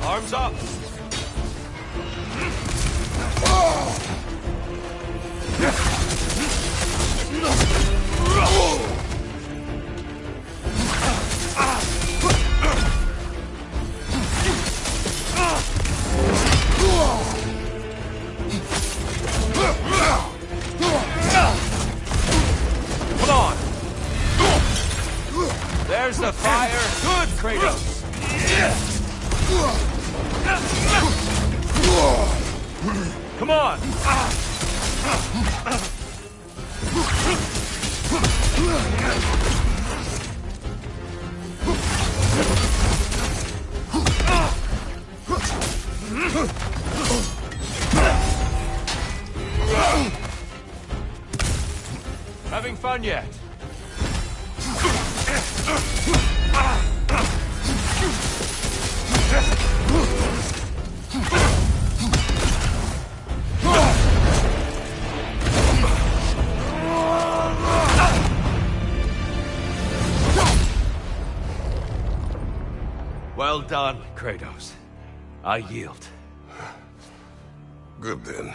Arms up! Come on! There's the fire! Good, Kratos! Come on! Having fun yet? Well done, Kratos. I yield. Good then.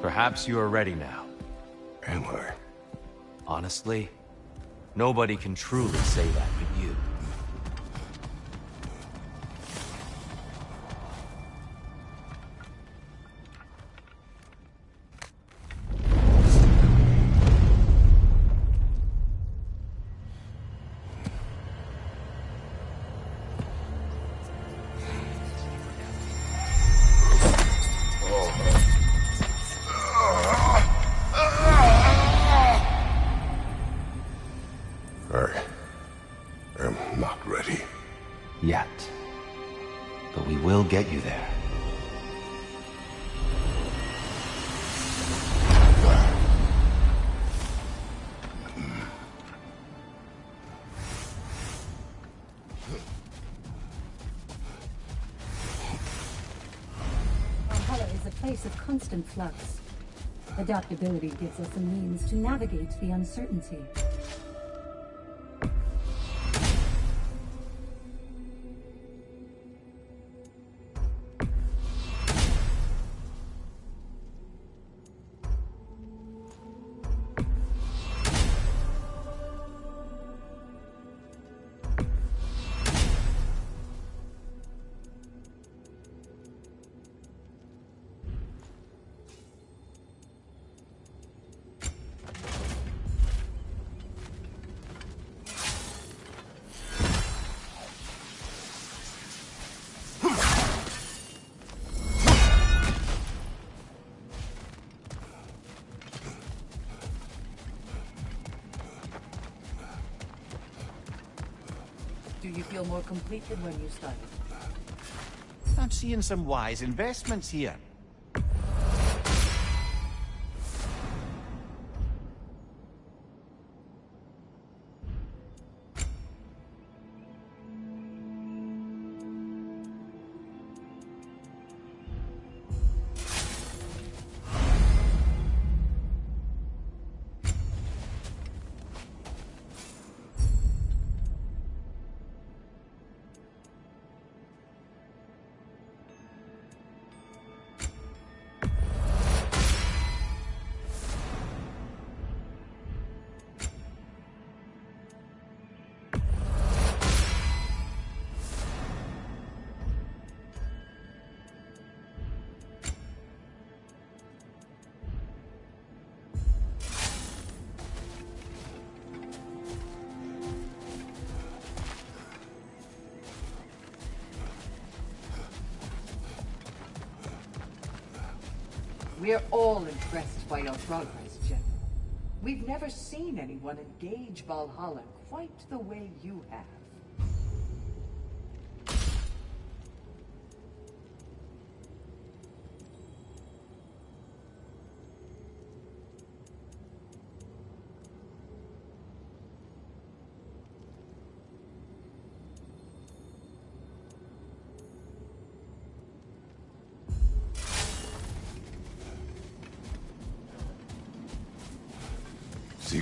Perhaps you are ready now. Am I? Honestly, nobody can truly say that but you. I am not ready. Yet. But we will get you there. Valhalla is a place of constant flux. Adaptability gives us a means to navigate the uncertainty. Do you feel more complete than when you started? I'm seeing some wise investments here. We're all impressed by your progress, General. We've never seen anyone engage Valhalla quite the way you have.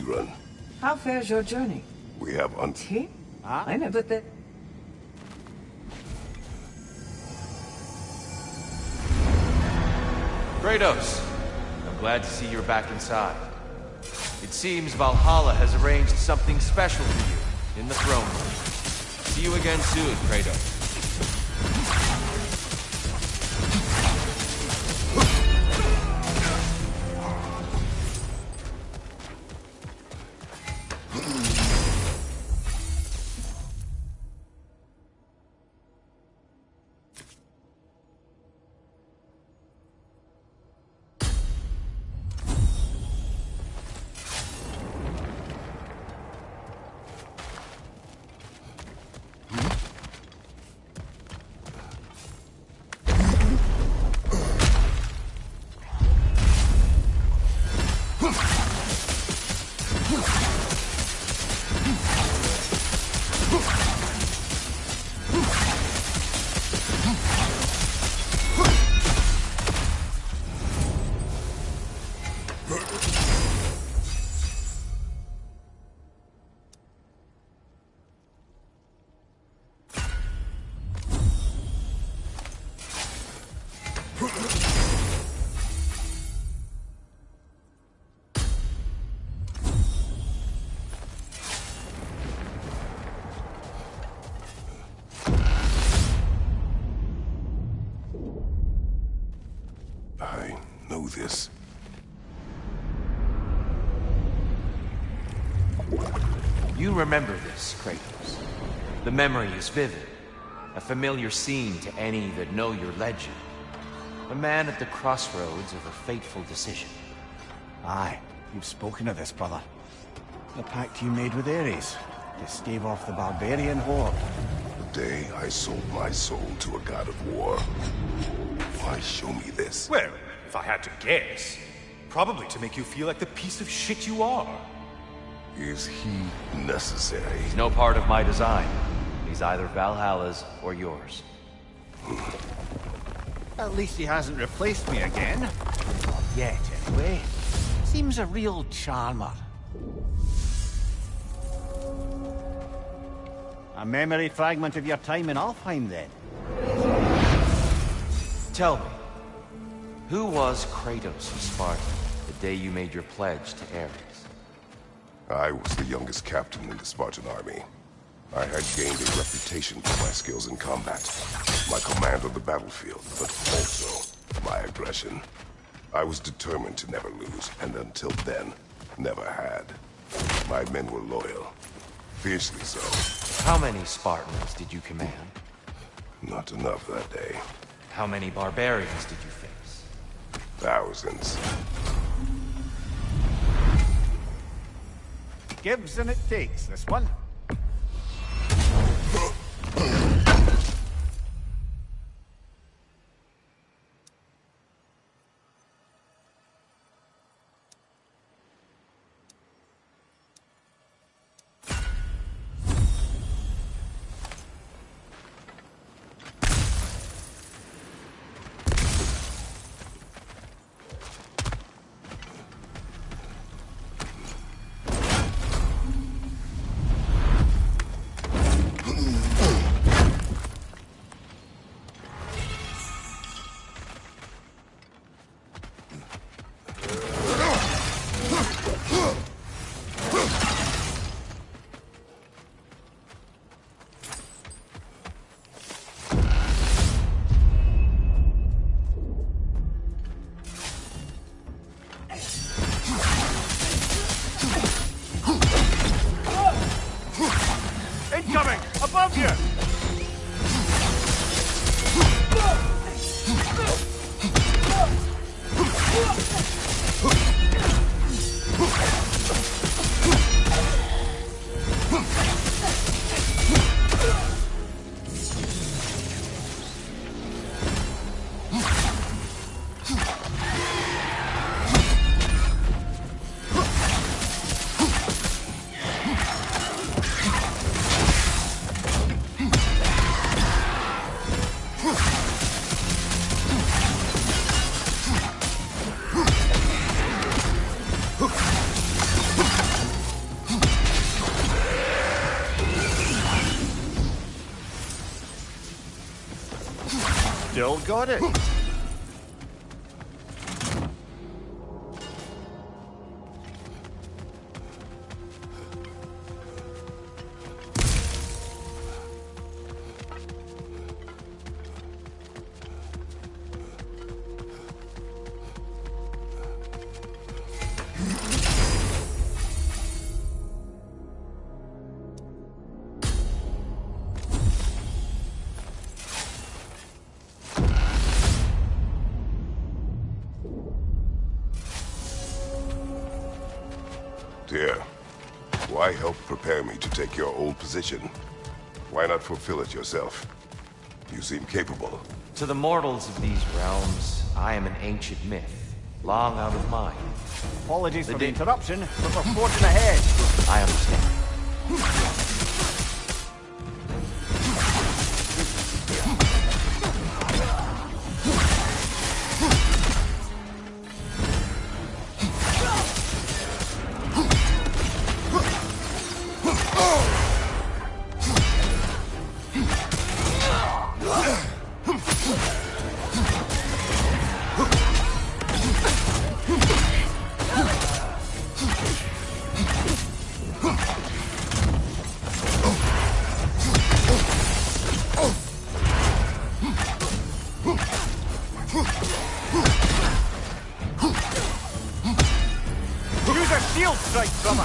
Run. How fares your journey? We have Team? I never that. Kratos, I'm glad to see you're back inside. It seems Valhalla has arranged something special for you in the throne room. See you again soon, Kratos. I know this. You remember this, Kratos. The memory is vivid. A familiar scene to any that know your legend. A man at the crossroads of a fateful decision. Aye, you've spoken of this, brother. The pact you made with Ares to stave off the barbarian horde. The day I sold my soul to a god of war. Why show me this? Well, if I had to guess, probably to make you feel like the piece of shit you are. Is he necessary? He's no part of my design. He's either Valhalla's or yours. At least he hasn't replaced me again. Not yet, anyway. Seems a real charmer. A memory fragment of your time in Alfheim, then? Tell me, who was Kratos of Sparta the day you made your pledge to Ares? I was the youngest captain in the Spartan army. I had gained a reputation for my skills in combat, my command on the battlefield, but also my aggression. I was determined to never lose, and until then, never had. My men were loyal, fiercely so. How many Spartans did you command? Not enough that day. How many barbarians did you face? Thousands. Gives and it takes, this one. still got it. Dear, why help prepare me to take your old position? Why not fulfill it yourself? You seem capable. To the mortals of these realms, I am an ancient myth, long out of mind. Apologies for the interruption, but we're forging ahead. I understand. Use a shield strike, brother!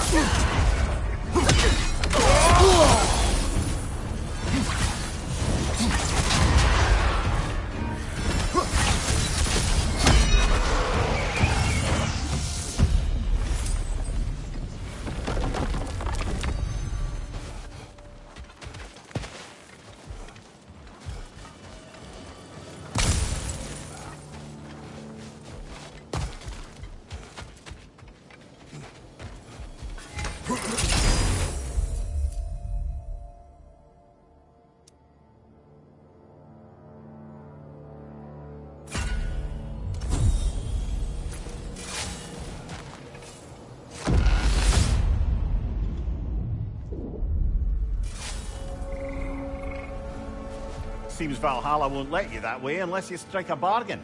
Seems Valhalla won't let you that way unless you strike a bargain.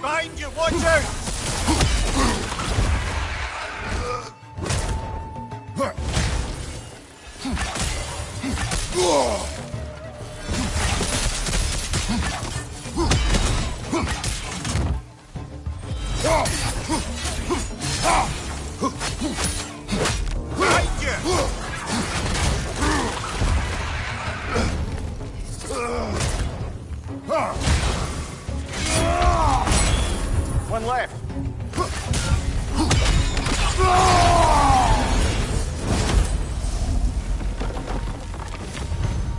Behind you, watch out! One left.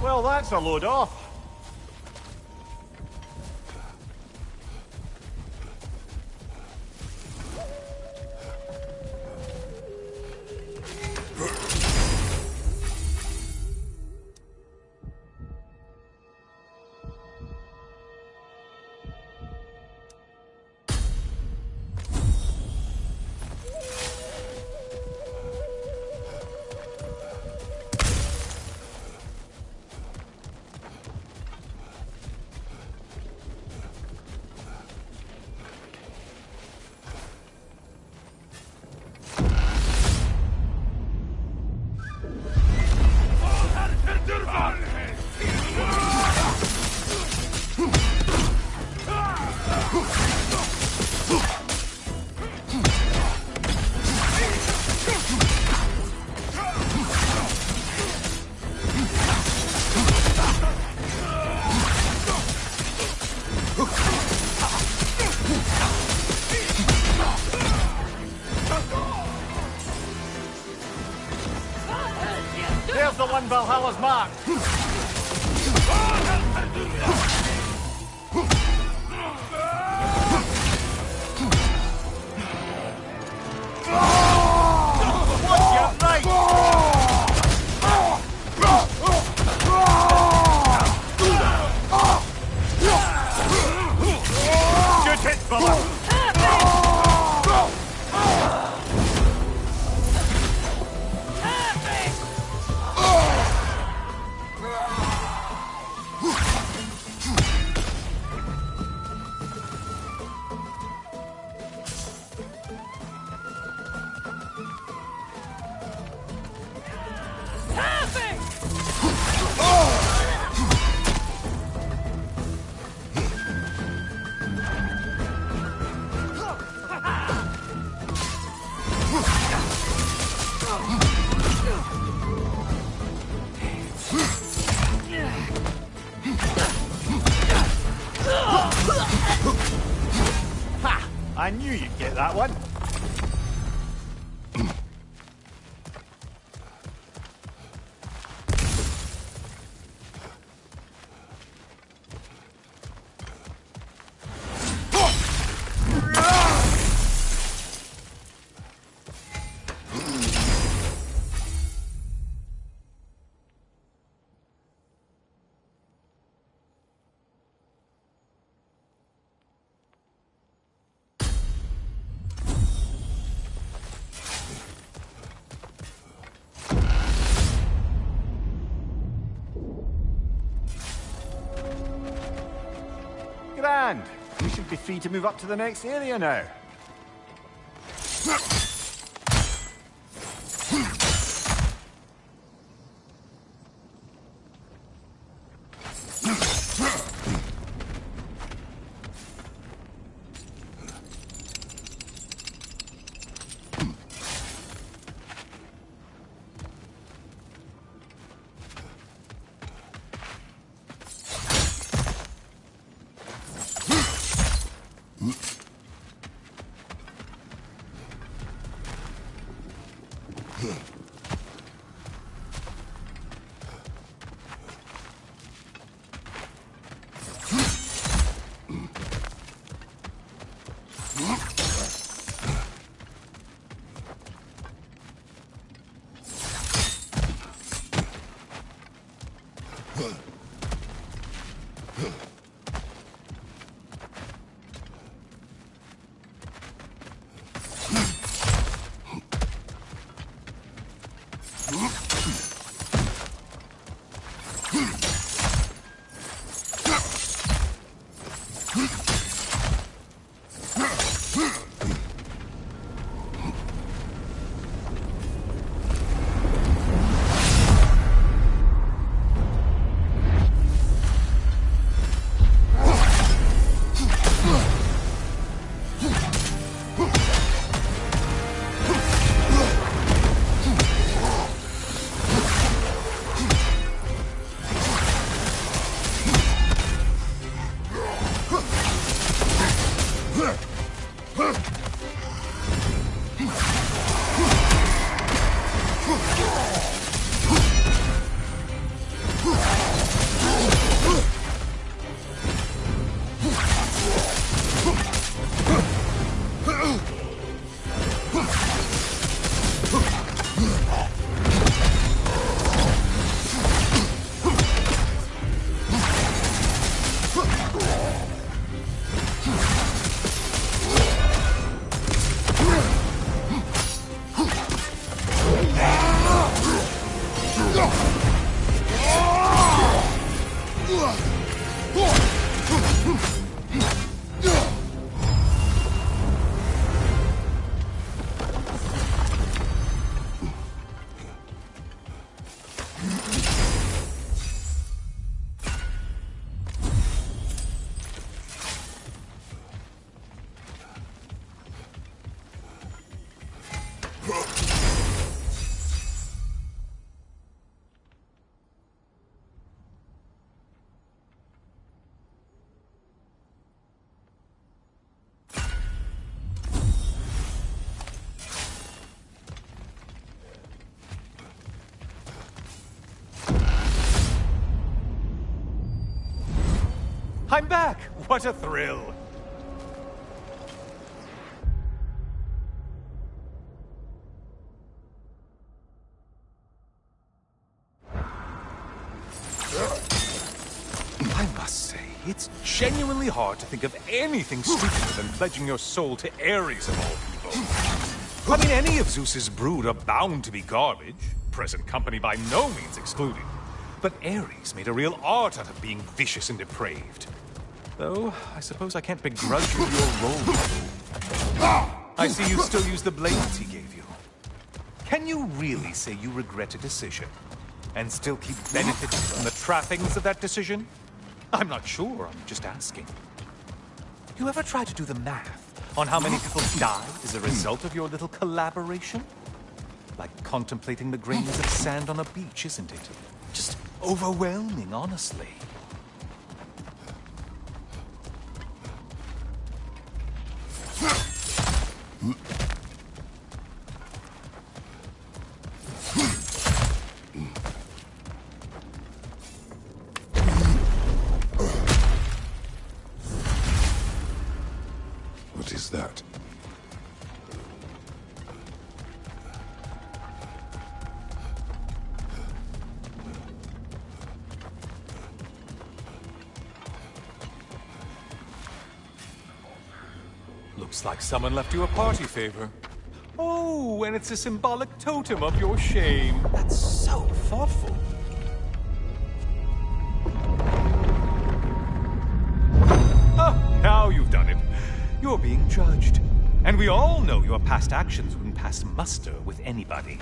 Well, that's a load off. the one Valhalla's marked. Watch your right! Good hit, fella! I knew you'd get that one. Grand. We should be free to move up to the next area now. I'm back! What a thrill! I must say, it's genuinely hard to think of anything stupider than pledging your soul to Ares of all people. I mean, any of Zeus's brood are bound to be garbage, present company by no means excluded. But Ares made a real art out of being vicious and depraved. Though, I suppose I can't begrudge you your role model. I see you still use the blades he gave you. Can you really say you regret a decision, and still keep benefiting from the trappings of that decision? I'm not sure, I'm just asking. You ever try to do the math on how many people died as a result of your little collaboration? Like contemplating the grains of sand on a beach, isn't it? Just overwhelming, honestly. What is that? Looks like someone left you a party favor. Oh, and it's a symbolic totem of your shame. That's so thoughtful. Ah, now you've done it. You're being judged. And we all know your past actions wouldn't pass muster with anybody.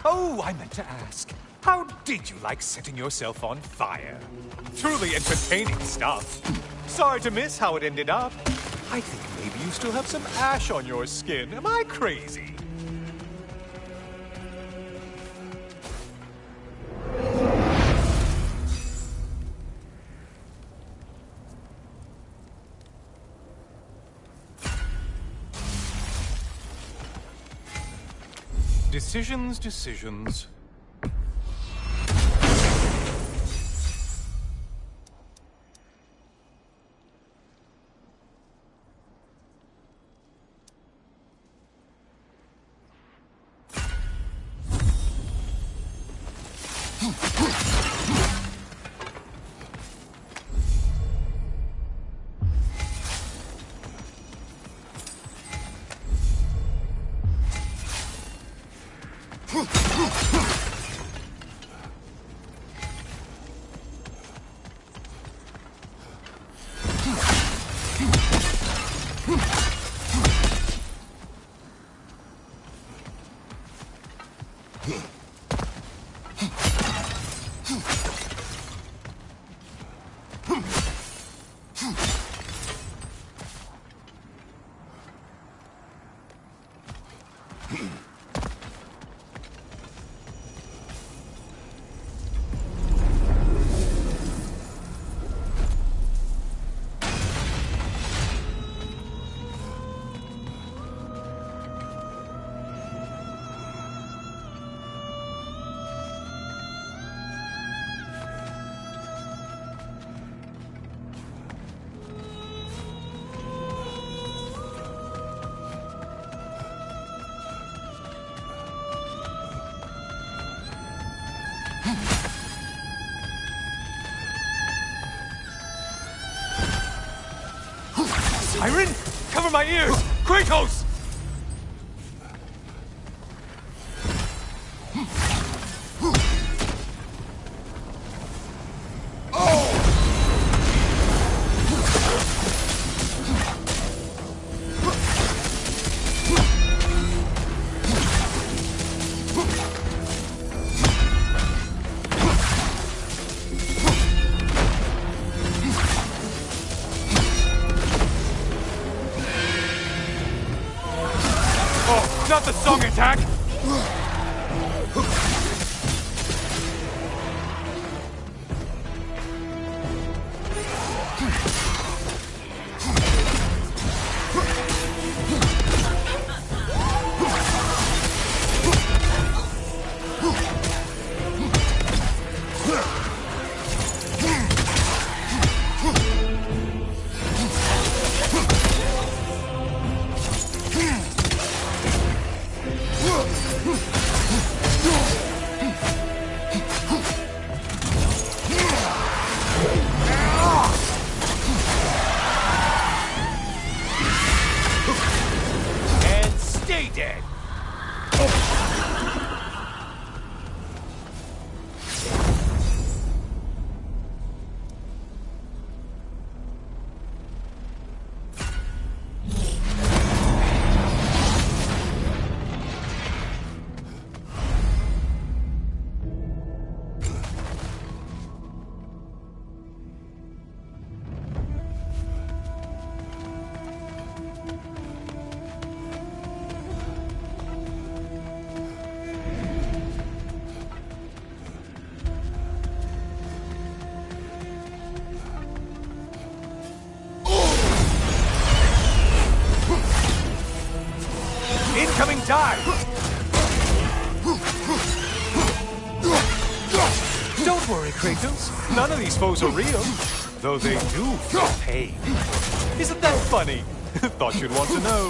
Oh, I meant to ask. How did you like setting yourself on fire? Truly entertaining stuff. Sorry to miss how it ended up. I think maybe you still have some ash on your skin. Am I crazy? Decisions, decisions. Siren, cover my ears! Kratos! Not the song attack! Incoming dive! Don't worry, Kratos. None of these foes are real. Though they do feel pain. Isn't that funny? Thought you'd want to know.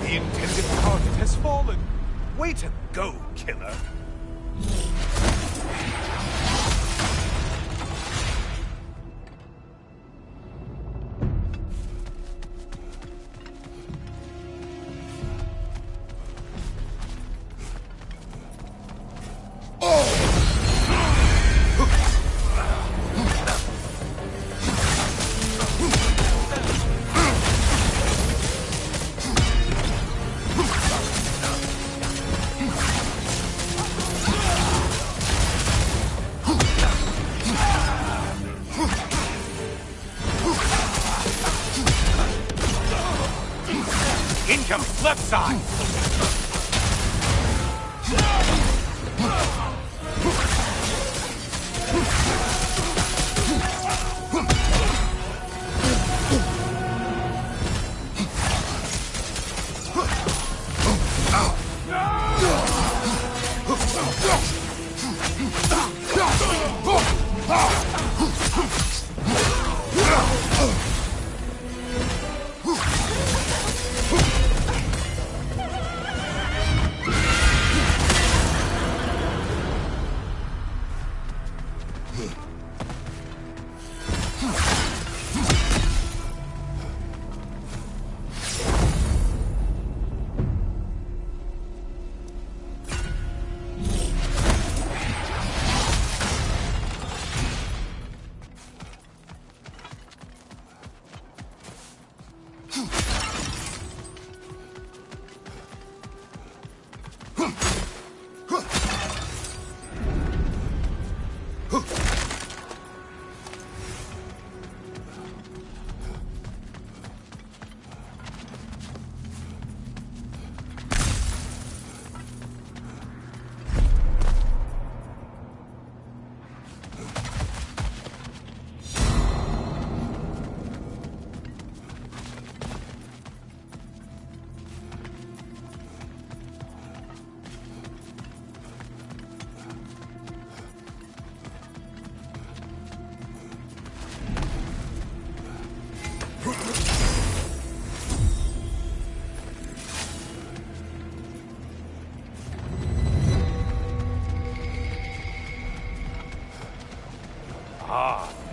The intended target has fallen. Way to go, killer. Incoming left side!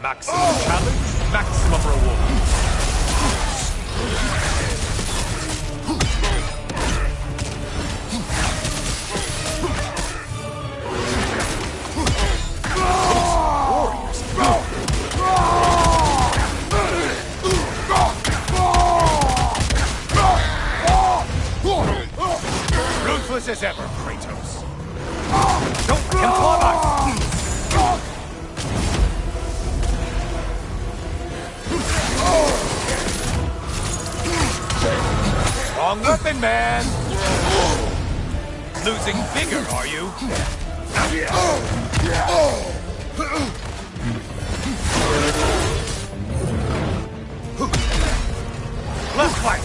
Maximum challenge, maximum reward. Ruthless as ever, Kratos. Don't let him claw us! Wrong weapon, man! Losing vigor, are you? Left flank!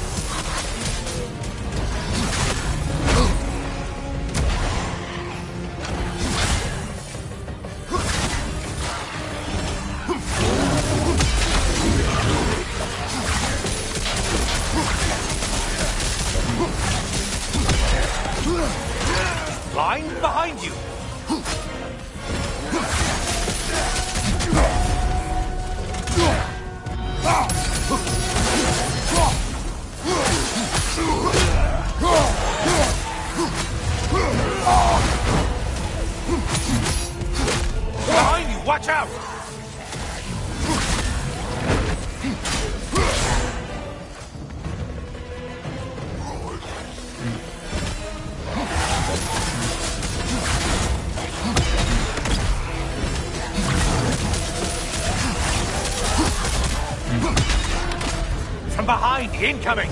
Line behind you! Behind you, watch out! From behind, incoming!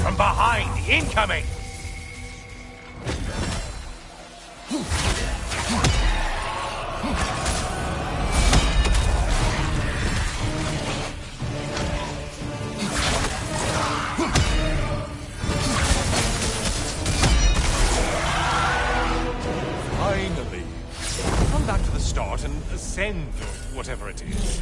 From behind, incoming! Finally. Come back to the start and ascend, or whatever it is.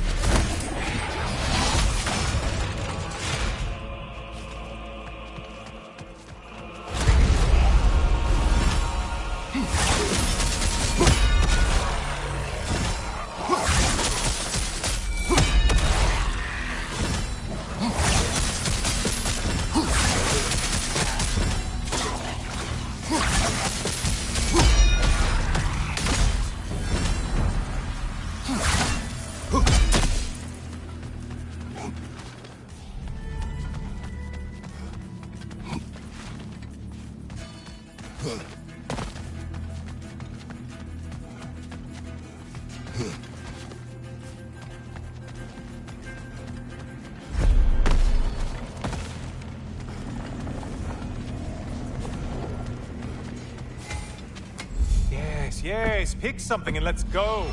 Yes, pick something and let's go.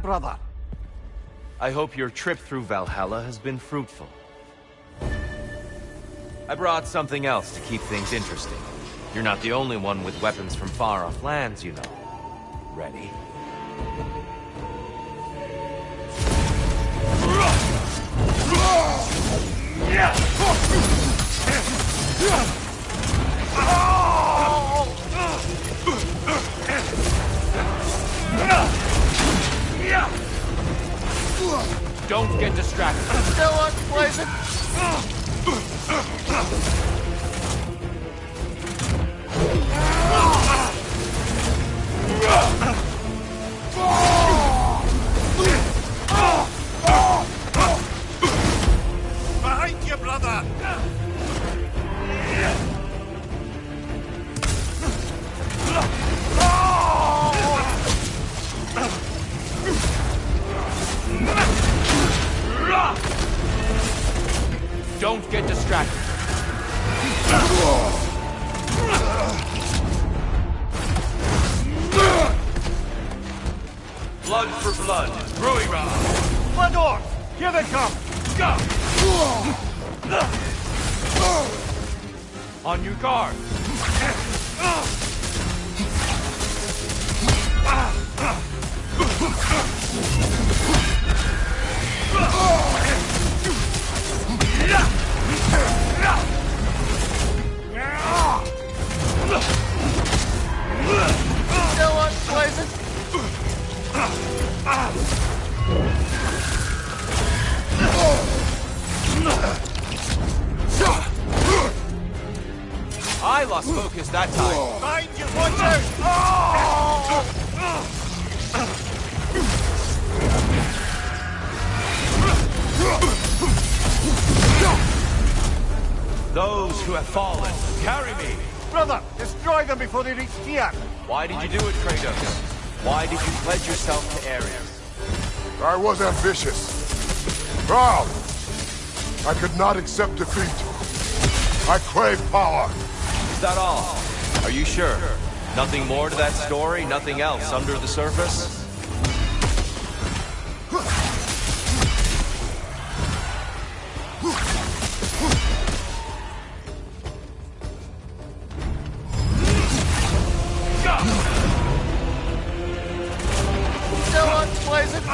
Brother. I hope your trip through Valhalla has been fruitful. I brought something else to keep things interesting. You're not the only one with weapons from far-off lands, you know. Ready? Don't get distracted. Still unpleasant. Behind you, brother. Don't get distracted. Blood for blood. Ruira. Blood Orc! Here they come! On your guard! Still unpleasant. I lost focus that time. Find you, watchers! Those who have fallen, carry me! Brother, destroy them before they reach here! Why did you do it, Kratos? Why did you pledge yourself to Ares? I was ambitious. Proud. I could not accept defeat. I crave power. Is that all? Are you sure? Nothing more to that story? Nothing else under the surface? Still unpleasant.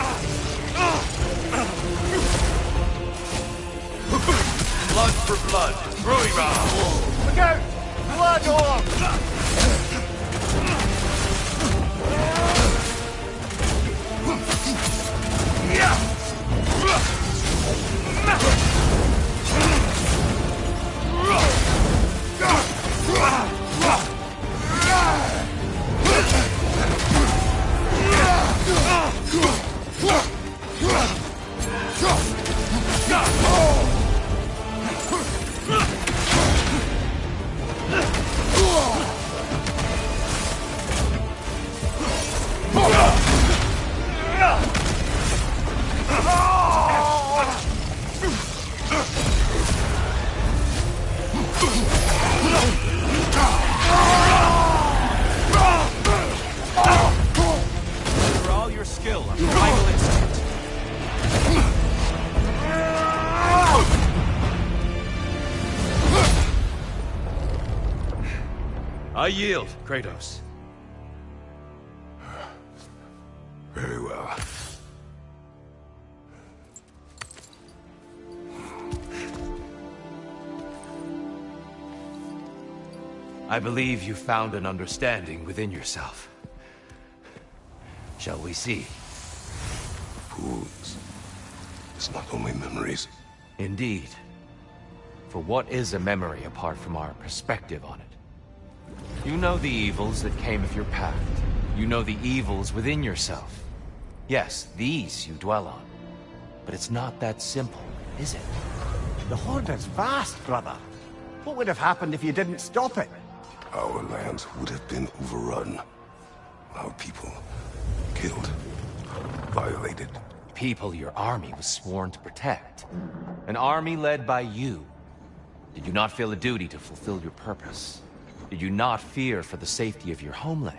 Blood for blood. Brewing round. Look out! Blood orb! For all your skill and primal instinct. I yield, Kratos. Very well. I believe you found an understanding within yourself. Shall we see? Fools. It's not only memories. Indeed. For what is a memory apart from our perspective on it? You know the evils that came of your path. You know the evils within yourself. Yes, these you dwell on. But it's not that simple, is it? The Horde is vast, brother. What would have happened if you didn't stop it? Our lands would have been overrun. Our people killed, violated. People your army was sworn to protect. An army led by you. Did you not feel a duty to fulfill your purpose? Did you not fear for the safety of your homeland?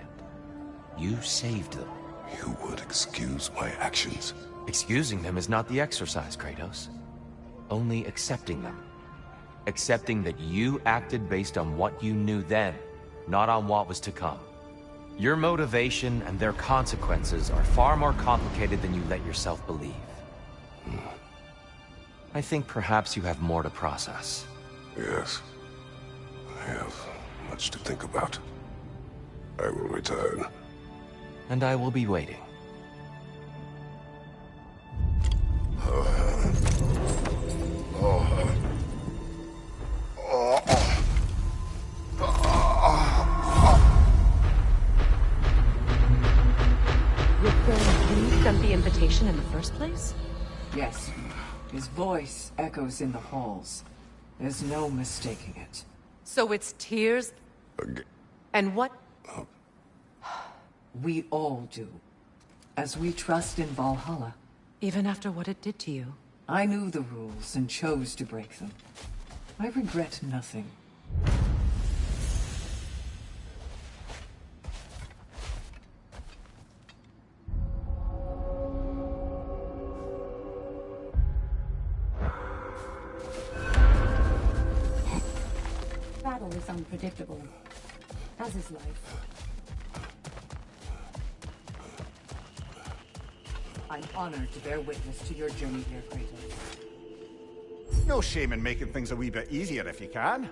You saved them. You would excuse my actions. Excusing them is not the exercise, Kratos. Only accepting them. Accepting that you acted based on what you knew then, not on what was to come. Your motivation and their consequences are far more complicated than you let yourself believe. I think perhaps you have more to process. Yes. I have much to think about. I will return. And I will be waiting. When you sent the invitation in the first place? Yes. His voice echoes in the halls. There's no mistaking it. So it's tears? And what? We all do. As we trust in Valhalla. Even after what it did to you? I knew the rules and chose to break them. I regret nothing. unpredictable, as is life. I'm honored to bear witness to your journey here, Kratos. No shame in making things a wee bit easier if you can.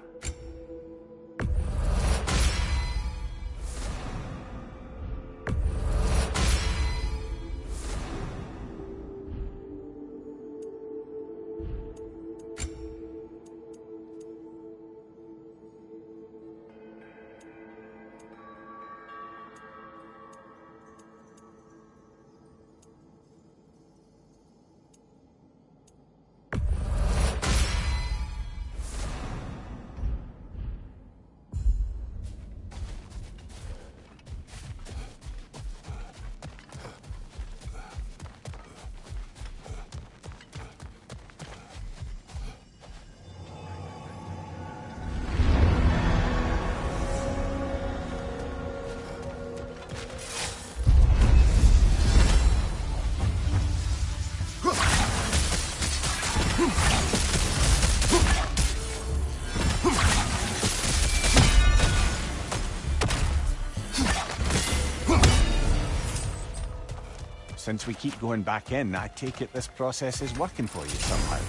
Since we keep going back in, I take it this process is working for you somehow.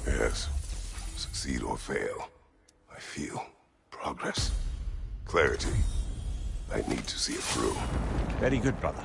Yes. Succeed or fail, I feel progress. Clarity. I need to see it through. Very good, brother.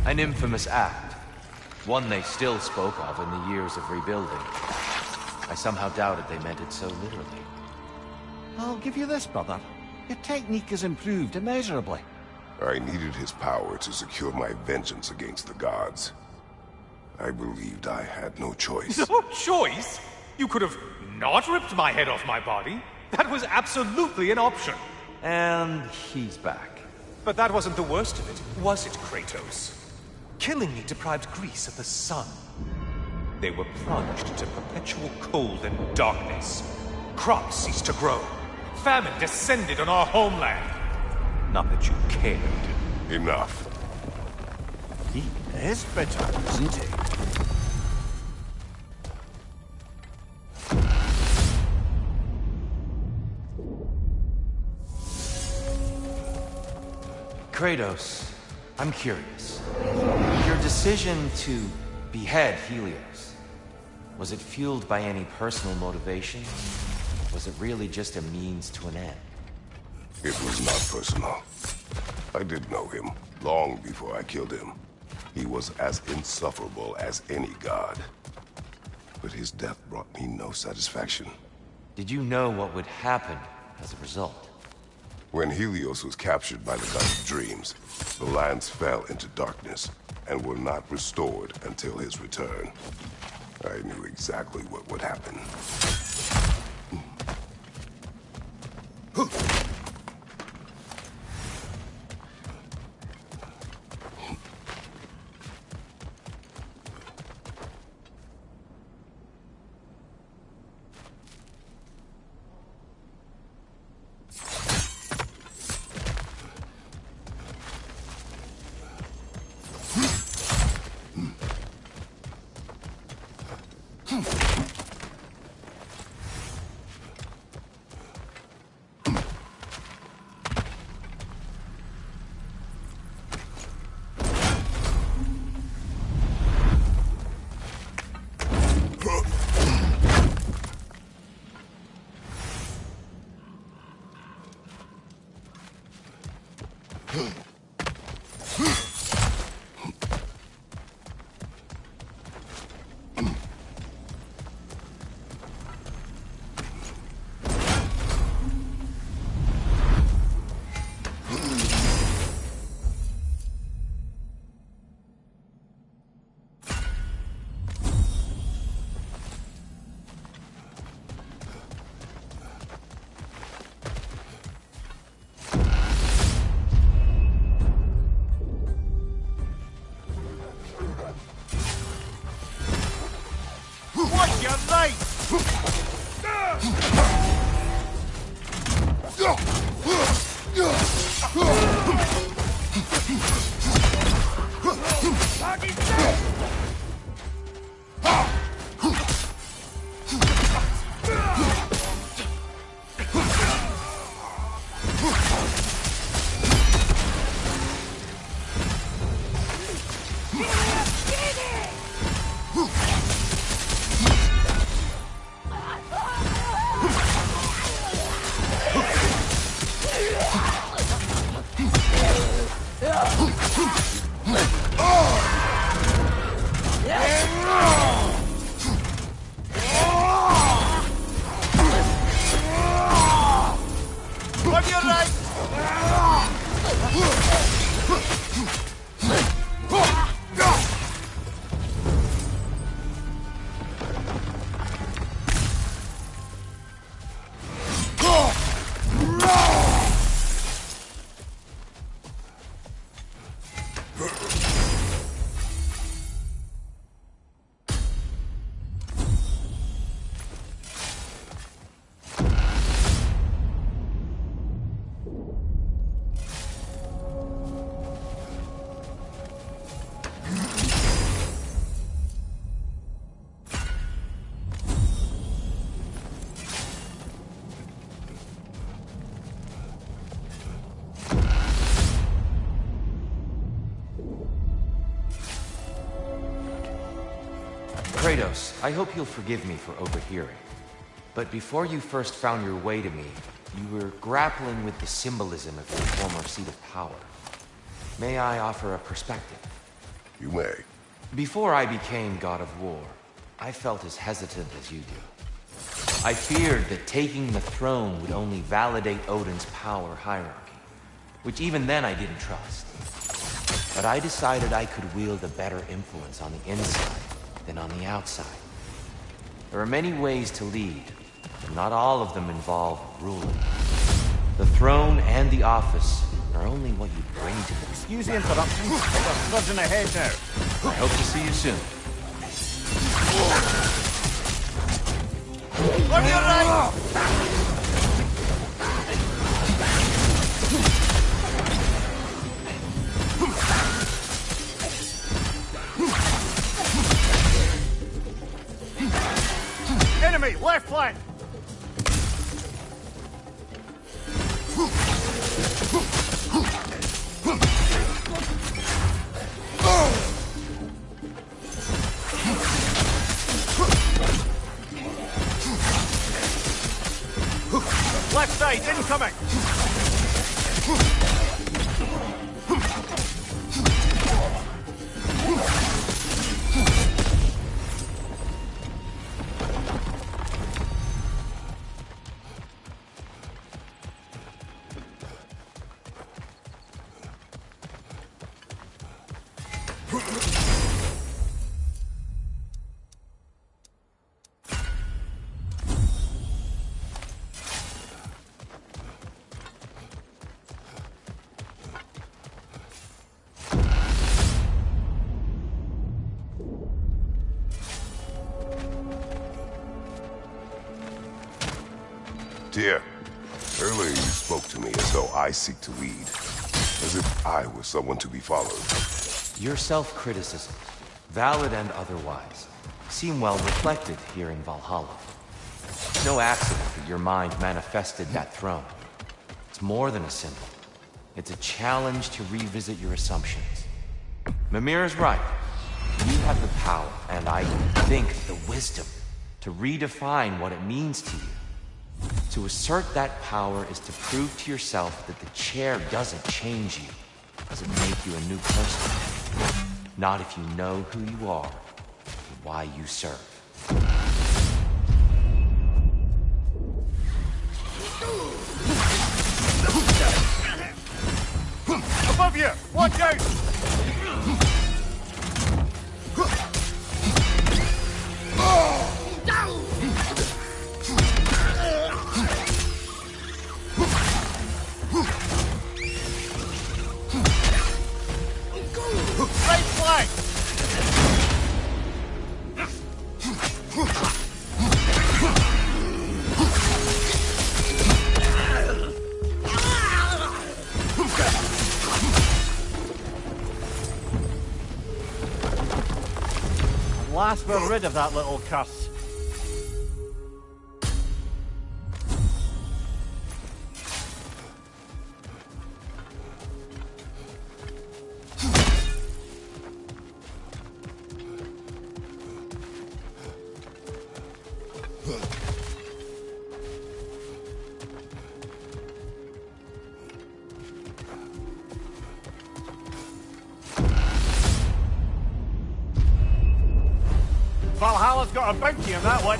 An infamous act. One they still spoke of in the years of rebuilding. I somehow doubted they meant it so literally. I'll give you this, brother. Your technique has improved immeasurably. I needed his power to secure my vengeance against the gods. I believed I had no choice. No choice? You could have not ripped my head off my body. That was absolutely an option. And he's back. But that wasn't the worst of it, was it, Kratos? Killing me deprived Greece of the sun. They were plunged into perpetual cold and darkness. Crops ceased to grow. Famine descended on our homeland. Not that you cared. Enough. He is bitter, isn't he? Kratos, I'm curious. Your decision to behead Helios, was it fueled by any personal motivation? Was it really just a means to an end? It was not personal. I did know him, long before I killed him. He was as insufferable as any god. But his death brought me no satisfaction. Did you know what would happen as a result? When Helios was captured by the god of dreams, the lands fell into darkness and were not restored until his return. I knew exactly what would happen. You're right! On your right! Kratos, I hope you'll forgive me for overhearing. But before you first found your way to me, you were grappling with the symbolism of your former seat of power. May I offer a perspective? You may. Before I became God of War, I felt as hesitant as you do. I feared that taking the throne would only validate Odin's power hierarchy, which even then I didn't trust. But I decided I could wield a better influence on the inside than on the outside. There are many ways to lead, but not all of them involve ruling. The throne and the office are only what you bring to them. Excuse the interruption. We're trudging ahead now. I hope to see you soon. On your right! Enemy, left flank! Left side, incoming! Dear, earlier you spoke to me as though I seek to lead, as if I were someone to be followed. Your self-criticism, valid and otherwise, seem well reflected here in Valhalla. It's no accident that your mind manifested that throne. It's more than a symbol. It's a challenge to revisit your assumptions. Mimir is right. You have the power, and I think the wisdom, to redefine what it means to you. To assert that power is to prove to yourself that the chair doesn't change you, doesn't make you a new person. Not if you know who you are and why you serve. Above you! Watch out! Right flank! last we're rid of that little curse. Valhalla's got a bounty on that one.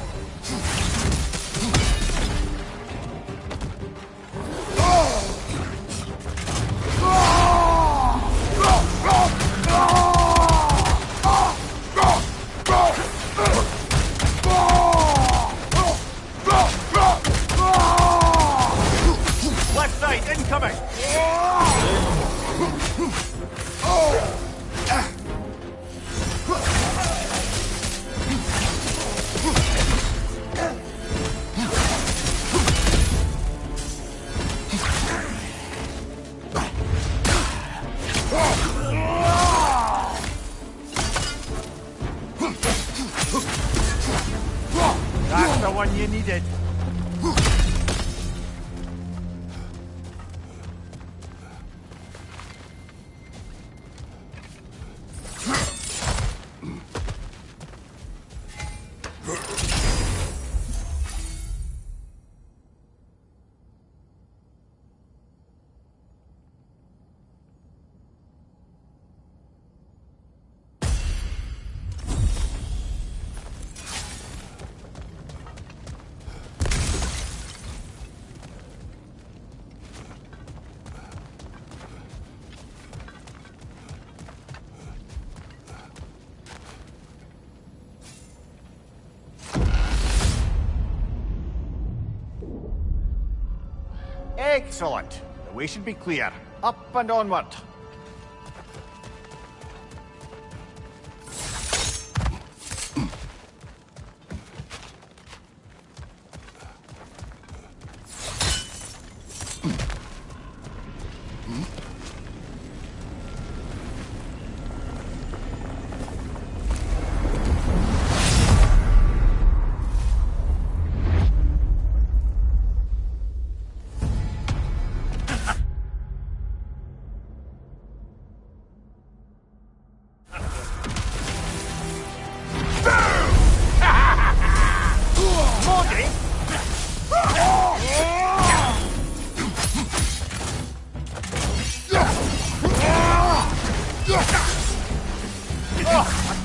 Left side, incoming! That's the one you needed. Excellent. The way should be clear. Up and onward.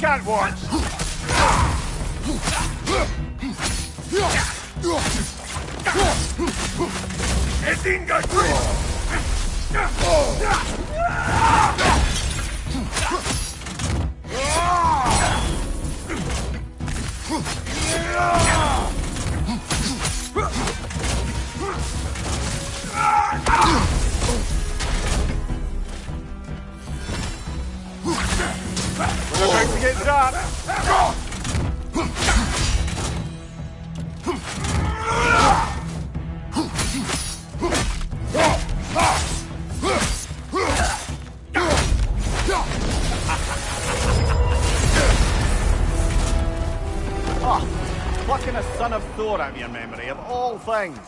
Can't watch. We're about to get zapped. Oh, plucking a son of Thor out of your memory, of all things.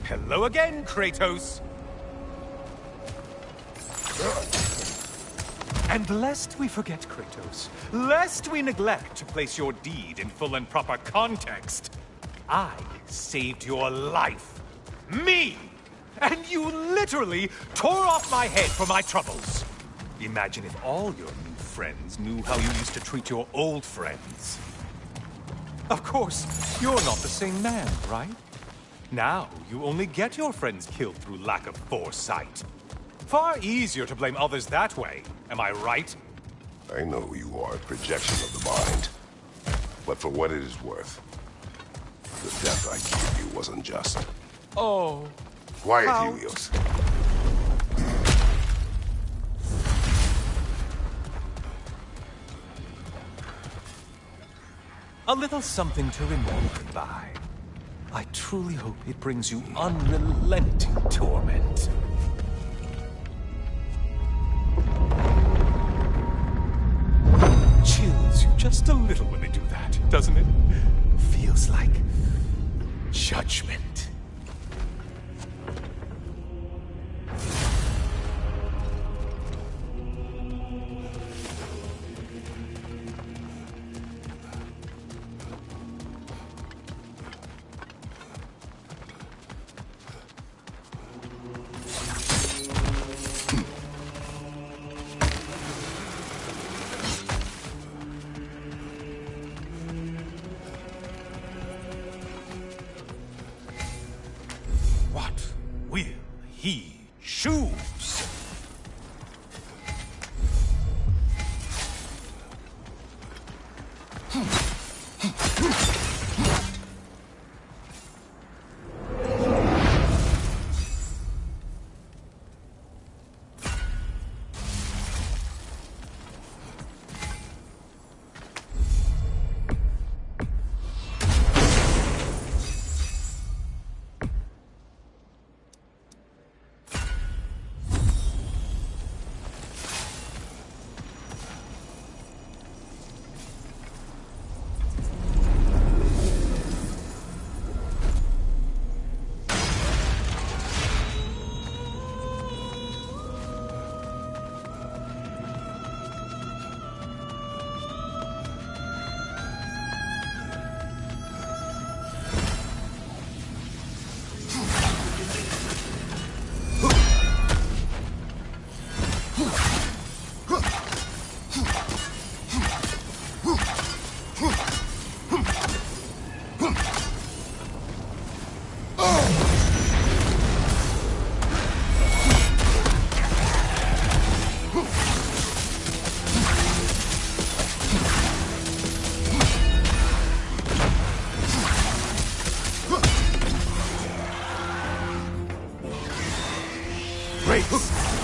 Hello again, Kratos! And lest we forget, Kratos, lest we neglect to place your deed in full and proper context, I saved your life. Me! And you literally tore off my head for my troubles. Imagine if all your new friends knew how you used to treat your old friends. Of course, you're not the same man, right? Now, you only get your friends killed through lack of foresight. Far easier to blame others that way, am I right? I know you are a projection of the mind. But for what it is worth, the death I gave you was unjust. Oh. Quiet, How? Helios. A little something to remember by. I truly hope it brings you unrelenting torment. Chills you just a little when they do that, doesn't it? Feels like judgment. What will he choose?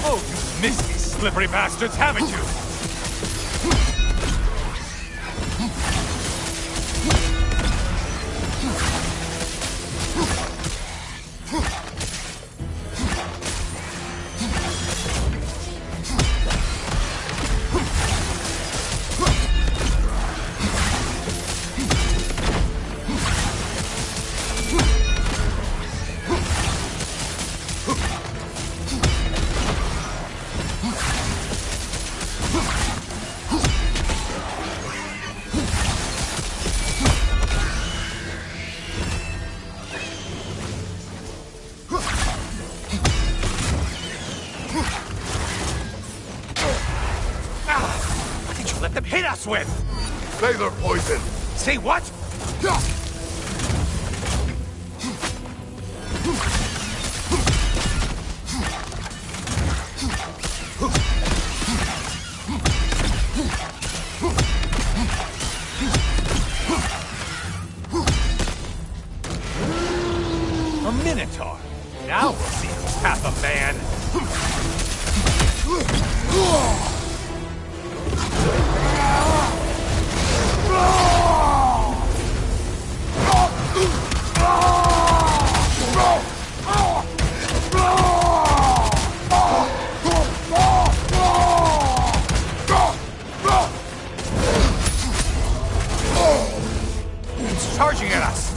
Oh, you missed these slippery bastards, haven't you? What did you let them hit us with? Sailor poison! Say what? A Minotaur. Now we'll see who's half a man. It's charging at us.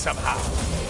somehow.